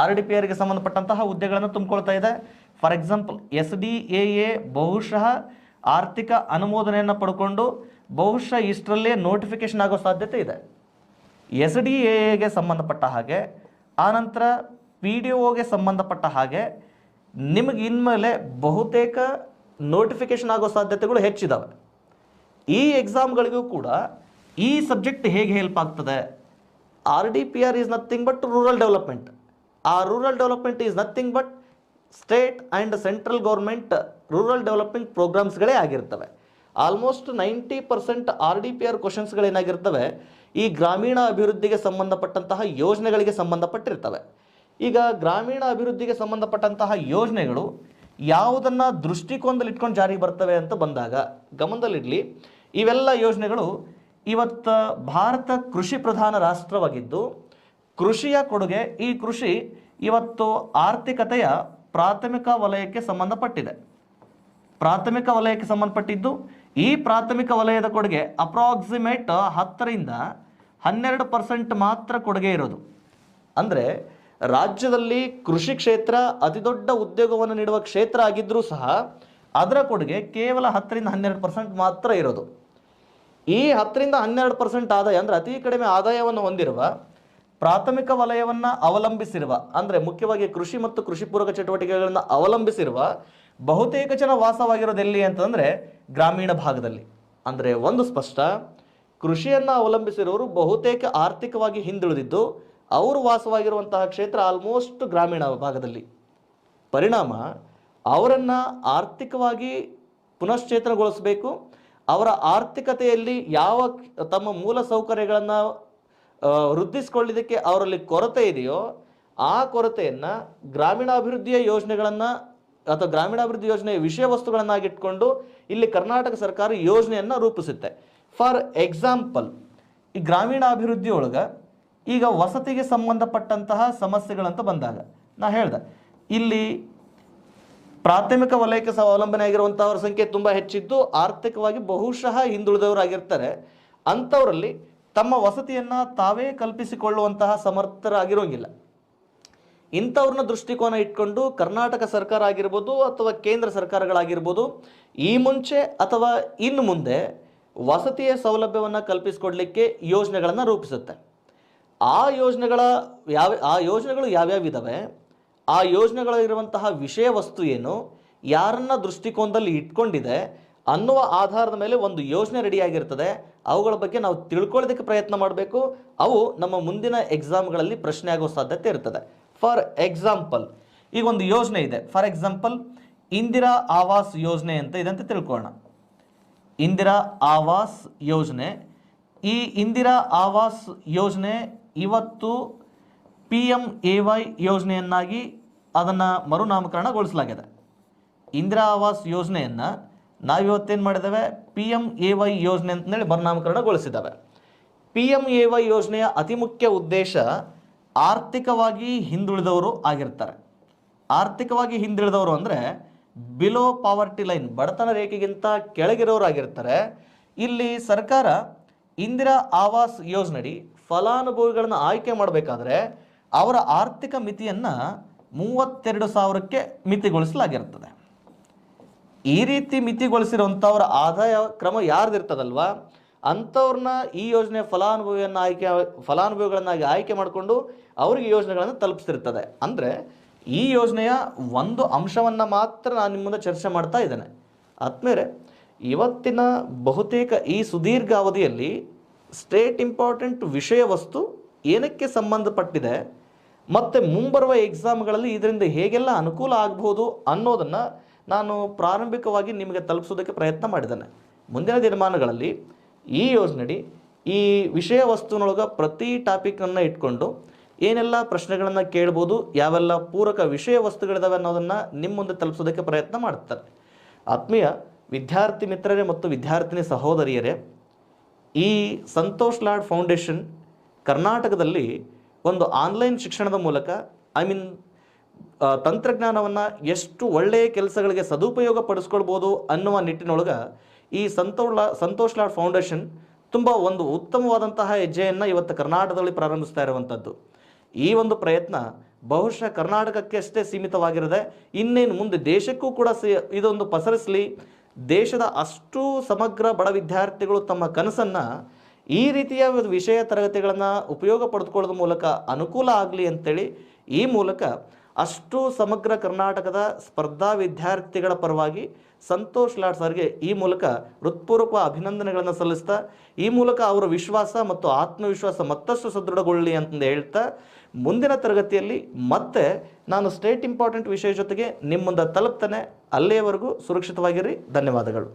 RDPRಗೆ ಸಂಬಂಧಪಟ್ಟಂತಹ ಹುದ್ದೆಗಳನ್ನು ತುಂಬಿಕೊಳ್ತಾ ಇದೆ. ಫಾರ್ ಎಕ್ಸಾಂಪಲ್ SDAA ಬಹುಶಃ ಆರ್ಥಿಕ ಅನುಮೋದನೆಯನ್ನು ಪಡ್ಕೊಂಡು ಬಹುಶಃ ಇಷ್ಟರಲ್ಲೇ ನೋಟಿಫಿಕೇಶನ್ ಆಗೋ ಸಾಧ್ಯತೆ ಇದೆ. SDAAಗೆ ಸಂಬಂಧಪಟ್ಟ ಹಾಗೆ, ಆನಂತರ PDOಗೆ ಸಂಬಂಧಪಟ್ಟ ಹಾಗೆ ನಿಮಗೆ ಇನ್ಮೇಲೆ ಬಹುತೇಕ ನೋಟಿಫಿಕೇಶನ್ ಆಗೋ ಸಾಧ್ಯತೆಗಳು ಹೆಚ್ಚಿದ್ದಾವೆ. ಈ ಎಕ್ಸಾಮ್ಗಳಿಗೂ ಕೂಡ ಈ ಸಬ್ಜೆಕ್ಟ್ ಹೇಗೆ ಹೆಲ್ಪ್ ಆಗ್ತದೆ? RDPR is nothing but rural development. ಆ rural development is nothing but state and central government rural development ಪ್ರೋಗ್ರಾಮ್ಸ್ಗಳೇ ಆಗಿರ್ತವೆ. ಆಲ್ಮೋಸ್ಟ್ 90% RDPR ಕ್ವಶನ್ಸ್ಗಳೇನಾಗಿರ್ತವೆ ಈ ಗ್ರಾಮೀಣ ಅಭಿವೃದ್ಧಿಗೆ ಸಂಬಂಧಪಟ್ಟಂತಹ ಯೋಜನೆಗಳಿಗೆ ಸಂಬಂಧಪಟ್ಟಿರ್ತವೆ. ಈಗ ಗ್ರಾಮೀಣ ಅಭಿವೃದ್ಧಿಗೆ ಸಂಬಂಧಪಟ್ಟಂತಹ ಯೋಜನೆಗಳು ಯಾವುದನ್ನು ದೃಷ್ಟಿಕೋನದಲ್ಲಿ ಇಟ್ಕೊಂಡು ಜಾರಿಗೆ ಬರ್ತವೆ ಅಂತ ಬಂದಾಗ ಗಮನದಲ್ಲಿಡಲಿ. ಇವೆಲ್ಲ ಯೋಜನೆಗಳು ಇವತ್ತು ಭಾರತ ಕೃಷಿ ಪ್ರಧಾನ ರಾಷ್ಟ್ರವಾಗಿದ್ದು, ಕೃಷಿಯ ಕೊಡುಗೆ, ಈ ಕೃಷಿ ಇವತ್ತು ಆರ್ಥಿಕತೆಯ ಪ್ರಾಥಮಿಕ ವಲಯಕ್ಕೆ ಸಂಬಂಧಪಟ್ಟಿದೆ. ಪ್ರಾಥಮಿಕ ವಲಯಕ್ಕೆ ಸಂಬಂಧಪಟ್ಟಿದ್ದು, ಈ ಪ್ರಾಥಮಿಕ ವಲಯದ ಕೊಡುಗೆ ಅಪ್ರಾಕ್ಸಿಮೇಟ್ 10 ರಿಂದ 12% ಮಾತ್ರ ಕೊಡುಗೆ ಇರೋದು. ಅಂದರೆ ರಾಜ್ಯದಲ್ಲಿ ಕೃಷಿ ಕ್ಷೇತ್ರ ಅತಿ ದೊಡ್ಡ ಉದ್ಯೋಗವನ್ನು ನೀಡುವ ಕ್ಷೇತ್ರ ಆಗಿದ್ದರೂ ಸಹ ಅದರ ಕೊಡುಗೆ ಕೇವಲ 10-12% ಮಾತ್ರ ಇರೋದು. ಈ 10-12% ಆದಾಯ ಅಂದರೆ ಅತಿ ಕಡಿಮೆ ಆದಾಯವನ್ನು ಹೊಂದಿರುವ ಪ್ರಾಥಮಿಕ ವಲಯವನ್ನು ಅವಲಂಬಿಸಿರುವ, ಅಂದರೆ ಮುಖ್ಯವಾಗಿ ಕೃಷಿ ಮತ್ತು ಕೃಷಿ ಪೂರಕ ಚಟುವಟಿಕೆಗಳನ್ನು ಅವಲಂಬಿಸಿರುವ ಬಹುತೇಕ ಜನ ವಾಸವಾಗಿರೋದು ಎಲ್ಲಿ ಅಂತಂದರೆ ಗ್ರಾಮೀಣ ಭಾಗದಲ್ಲಿ. ಅಂದರೆ ಒಂದು ಸ್ಪಷ್ಟ, ಕೃಷಿಯನ್ನು ಅವಲಂಬಿಸಿರೋರು ಬಹುತೇಕ ಆರ್ಥಿಕವಾಗಿ ಹಿಂದುಳಿದಿದ್ದು ಅವರು ವಾಸವಾಗಿರುವಂತಹ ಕ್ಷೇತ್ರ ಆಲ್ಮೋಸ್ಟ್ ಗ್ರಾಮೀಣ ಭಾಗದಲ್ಲಿ. ಪರಿಣಾಮ ಅವರನ್ನು ಆರ್ಥಿಕವಾಗಿ ಪುನಶ್ಚೇತನಗೊಳಿಸಬೇಕು. ಅವರ ಆರ್ಥಿಕತೆಯಲ್ಲಿ ಯಾವ ತಮ್ಮ ಮೂಲ ಸೌಕರ್ಯಗಳನ್ನು ವೃದ್ಧಿಸಿಕೊಳ್ಳಿದ್ದಕ್ಕೆ ಅವರಲ್ಲಿ ಕೊರತೆ ಇದೆಯೋ ಆ ಕೊರತೆಯನ್ನು ಗ್ರಾಮೀಣಾಭಿವೃದ್ಧಿಯ ಯೋಜನೆಗಳನ್ನು ಅಥವಾ ಗ್ರಾಮೀಣಾಭಿವೃದ್ಧಿ ಯೋಜನೆಯ ವಿಷಯ ವಸ್ತುಗಳನ್ನಾಗಿಟ್ಕೊಂಡು ಇಲ್ಲಿ ಕರ್ನಾಟಕ ಸರ್ಕಾರ ಯೋಜನೆಯನ್ನು ರೂಪಿಸುತ್ತೆ. ಫಾರ್ ಎಕ್ಸಾಂಪಲ್, ಈ ಗ್ರಾಮೀಣಾಭಿವೃದ್ಧಿ ಒಳಗೆ ಈಗ ವಸತಿಗೆ ಸಂಬಂಧಪಟ್ಟಂತಹ ಸಮಸ್ಯೆಗಳಂತ ಬಂದಾಗ ನಾ ಹೇಳ್ದೆ, ಇಲ್ಲಿ ಪ್ರಾಥಮಿಕ ವಲಯಕ್ಕೆ ಅವಲಂಬನೆ ಆಗಿರುವಂಥವ್ರ ಸಂಖ್ಯೆ ತುಂಬ ಹೆಚ್ಚಿದ್ದು ಆರ್ಥಿಕವಾಗಿ ಬಹುಶಃ ಹಿಂದುಳಿದವರಾಗಿರ್ತಾರೆ. ಅಂಥವರಲ್ಲಿ ತಮ್ಮ ವಸತಿಯನ್ನು ತಾವೇ ಕಲ್ಪಿಸಿಕೊಳ್ಳುವಂತಹ ಸಮರ್ಥರಾಗಿರೋಂಗಿಲ್ಲ. ಇಂಥವ್ರನ್ನ ದೃಷ್ಟಿಕೋನ ಇಟ್ಕೊಂಡು ಕರ್ನಾಟಕ ಸರ್ಕಾರ ಆಗಿರ್ಬೋದು ಅಥವಾ ಕೇಂದ್ರ ಸರ್ಕಾರಗಳಾಗಿರ್ಬೋದು ಈ ಮುಂಚೆ ಅಥವಾ ಇನ್ನು ಮುಂದೆ ವಸತಿಯ ಸೌಲಭ್ಯವನ್ನು ಕಲ್ಪಿಸಿಕೊಡ್ಲಿಕ್ಕೆ ಯೋಜನೆಗಳನ್ನು ರೂಪಿಸುತ್ತೆ. ಆ ಯೋಜನೆಗಳು ಯಾವ್ಯಾವಿದ್ದಾವೆ, ಆ ಯೋಜನೆಗಳಿರುವಂತಹ ವಿಷಯ ವಸ್ತು ಏನು, ಯಾರನ್ನ ದೃಷ್ಟಿಕೋನದಲ್ಲಿ ಇಟ್ಕೊಂಡಿದೆ ಅನ್ನುವ ಆಧಾರದ ಮೇಲೆ ಒಂದು ಯೋಜನೆ ರೆಡಿಯಾಗಿರ್ತದೆ. ಅವುಗಳ ಬಗ್ಗೆ ನಾವು ತಿಳ್ಕೊಳ್ಳೋದಕ್ಕೆ ಪ್ರಯತ್ನ ಮಾಡಬೇಕು. ಅವು ನಮ್ಮ ಮುಂದಿನ ಎಕ್ಸಾಮ್ಗಳಲ್ಲಿ ಪ್ರಶ್ನೆ ಆಗೋ ಸಾಧ್ಯತೆ ಇರ್ತದೆ. ಫಾರ್ ಎಕ್ಸಾಂಪಲ್, ಈಗ ಒಂದು ಯೋಜನೆ ಇದೆ. ಫಾರ್ ಎಕ್ಸಾಂಪಲ್, ಇಂದಿರಾ ಆವಾಸ್ ಯೋಜನೆ ಅಂತ ಇದೆ ಅಂತ ತಿಳ್ಕೊಳ್ಳೋಣ. ಇಂದಿರಾ ಆವಾಸ್ ಯೋಜನೆ, ಈ ಇಂದಿರಾ ಆವಾಸ್ ಯೋಜನೆ ಇವತ್ತು PMAY ಯೋಜನೆಯನ್ನಾಗಿ ಅದನ್ನು ಮರುನಾಮಕರಣಗೊಳಿಸಲಾಗಿದೆ. ಇಂದಿರಾ ಆವಾಸ್ ಯೋಜನೆಯನ್ನು ನಾವಿವತ್ತೇನು ಮಾಡಿದ್ದೇವೆ, PMAY ಯೋಜನೆ ಅಂತೇಳಿ ಮರುನಾಮಕರಣಗೊಳಿಸಿದ್ದಾವೆ. PMAY ಯೋಜನೆಯ ಅತಿ ಮುಖ್ಯ ಉದ್ದೇಶ ಆರ್ಥಿಕವಾಗಿ ಹಿಂದುಳಿದವರು ಆಗಿರ್ತಾರೆ. ಆರ್ಥಿಕವಾಗಿ ಹಿಂದುಳಿದವರು ಅಂದರೆ ಬಿಲೋ ಪಾವರ್ಟಿ ಲೈನ್, ಬಡತನ ರೇಖೆಗಿಂತ ಕೆಳಗಿರೋರು ಆಗಿರ್ತಾರೆ. ಇಲ್ಲಿ ಸರ್ಕಾರ ಇಂದಿರಾ ಆವಾಸ್ ಯೋಜನೆಯಡಿ ಫಲಾನುಭವಿಗಳನ್ನು ಆಯ್ಕೆ ಮಾಡಬೇಕಾದ್ರೆ ಅವರ ಆರ್ಥಿಕ ಮಿತಿಯನ್ನು 32,000ಕ್ಕೆ ಮಿತಿಗೊಳಿಸಲಾಗಿರ್ತದೆ. ಈ ರೀತಿ ಮಿತಿಗೊಳಿಸಿರುವಂಥವ್ರ ಆದಾಯ ಕ್ರಮ ಯಾರ್ದಿರ್ತದಲ್ವ ಅಂಥವ್ರನ್ನ ಈ ಯೋಜನೆ ಫಲಾನುಭವಿಗಳನ್ನಾಗಿ ಆಯ್ಕೆ ಮಾಡಿಕೊಂಡು ಅವರಿಗೆ ಯೋಜನೆಗಳನ್ನು ತಲುಪಿಸ್ತಿರ್ತದೆ. ಅಂದರೆ ಈ ಯೋಜನೆಯ ಒಂದು ಅಂಶವನ್ನು ಮಾತ್ರ ನಾನು ನಿಮ್ಮ ಮುಂದೆ ಚರ್ಚೆ ಮಾಡ್ತಾ ಇದ್ದೇನೆ. ಆದ್ಮೇಲೆ ಇವತ್ತಿನ ಬಹುತೇಕ ಈ ಸುದೀರ್ಘ ಅವಧಿಯಲ್ಲಿ ಸ್ಟೇಟ್ ಇಂಪಾರ್ಟೆಂಟ್ ವಿಷಯ ವಸ್ತು ಏನಕ್ಕೆ ಸಂಬಂಧಪಟ್ಟಿದೆ ಮತ್ತು ಮುಂಬರುವ ಎಕ್ಸಾಮ್ಗಳಲ್ಲಿ ಇದರಿಂದ ಹೇಗೆಲ್ಲ ಅನುಕೂಲ ಆಗ್ಬೋದು ಅನ್ನೋದನ್ನು ನಾನು ಪ್ರಾರಂಭಿಕವಾಗಿ ನಿಮಗೆ ತಲುಪಿಸೋದಕ್ಕೆ ಪ್ರಯತ್ನ ಮಾಡಿದ್ದೇನೆ. ಮುಂದಿನ ದಿನಮಾನಗಳಲ್ಲಿ ಈ ಯೋಜನೆಯಡಿ ಈ ವಿಷಯ ವಸ್ತುವಿನೊಳಗೆ ಪ್ರತಿ ಟಾಪಿಕನ್ನು ಇಟ್ಕೊಂಡು ಏನೆಲ್ಲ ಪ್ರಶ್ನೆಗಳನ್ನು ಕೇಳ್ಬೋದು, ಯಾವೆಲ್ಲ ಪೂರಕ ವಿಷಯ ವಸ್ತುಗಳಿದಾವೆ ಅನ್ನೋದನ್ನು ನಿಮ್ಮ ಮುಂದೆ ತಲುಪಿಸೋದಕ್ಕೆ ಪ್ರಯತ್ನ ಮಾಡ್ತಾರೆ. ಆತ್ಮೀಯ ವಿದ್ಯಾರ್ಥಿ ಮಿತ್ರರೇ ಮತ್ತು ವಿದ್ಯಾರ್ಥಿನಿ ಸಹೋದರಿಯರೇ, ಈ ಸಂತೋಷ್ ಲಾಡ್ ಫೌಂಡೇಶನ್ ಕರ್ನಾಟಕದಲ್ಲಿ ಒಂದು ಆನ್ಲೈನ್ ಶಿಕ್ಷಣದ ಮೂಲಕ ತಂತ್ರಜ್ಞಾನವನ್ನು ಎಷ್ಟು ಒಳ್ಳೆಯ ಕೆಲಸಗಳಿಗೆ ಸದುಪಯೋಗ ಪಡಿಸ್ಕೊಳ್ಬೋದು ಅನ್ನುವ ನಿಟ್ಟಿನೊಳಗೆ ಈ ಸಂತೋಷ್ ಲಾಡ್ ಫೌಂಡೇಶನ್ ತುಂಬ ಒಂದು ಉತ್ತಮವಾದಂತಹ ಹೆಜ್ಜೆಯನ್ನು ಇವತ್ತು ಕರ್ನಾಟಕದಲ್ಲಿ ಪ್ರಾರಂಭಿಸ್ತಾ ಇರುವಂಥದ್ದು. ಈ ಒಂದು ಪ್ರಯತ್ನ ಬಹುಶಃ ಕರ್ನಾಟಕಕ್ಕೆ ಅಷ್ಟೇ ಸೀಮಿತವಾಗಿರದೆ ಇನ್ನೇನು ಮುಂದೆ ದೇಶಕ್ಕೂ ಕೂಡ ಇದೊಂದು ಪಸರಿಸಲಿ. ದೇಶದ ಅಷ್ಟು ಸಮಗ್ರ ಬಡ ವಿದ್ಯಾರ್ಥಿಗಳು ತಮ್ಮ ಕನಸನ್ನು ಈ ರೀತಿಯ ವಿಷಯ ತರಗತಿಗಳನ್ನು ಉಪಯೋಗ ಪಡೆದುಕೊಳ್ಳೋದ್ರ ಮೂಲಕ ಅನುಕೂಲ ಆಗಲಿ ಅಂತೇಳಿ ಈ ಮೂಲಕ ಅಷ್ಟು ಸಮಗ್ರ ಕರ್ನಾಟಕದ ಸ್ಪರ್ಧಾ ವಿದ್ಯಾರ್ಥಿಗಳ ಪರವಾಗಿ ಸಂತೋಷ್ ಲಾಡ್ ಸರ್ಗೆ ಈ ಮೂಲಕ ಹೃತ್ಪೂರ್ವಕ ಅಭಿನಂದನೆಗಳನ್ನು ಸಲ್ಲಿಸ್ತಾ ಈ ಮೂಲಕ ಅವರ ವಿಶ್ವಾಸ ಮತ್ತು ಆತ್ಮವಿಶ್ವಾಸ ಮತ್ತಷ್ಟು ಸದೃಢಗೊಳ್ಳಲಿ ಅಂತ ಹೇಳ್ತಾ ಮುಂದಿನ ತರಗತಿಯಲ್ಲಿ ಮತ್ತೆ ನಾನು ಸ್ಟೇಟ್ ಇಂಪಾರ್ಟೆಂಟ್ ವಿಷಯ ಜೊತೆಗೆ ನಿಮ್ಮ ಮುಂದೆ ತಲುಪ್ತೇನೆ. ಅಲ್ಲಿಯವರೆಗೂ ಸುರಕ್ಷಿತವಾಗಿರಿ. ಧನ್ಯವಾದಗಳು.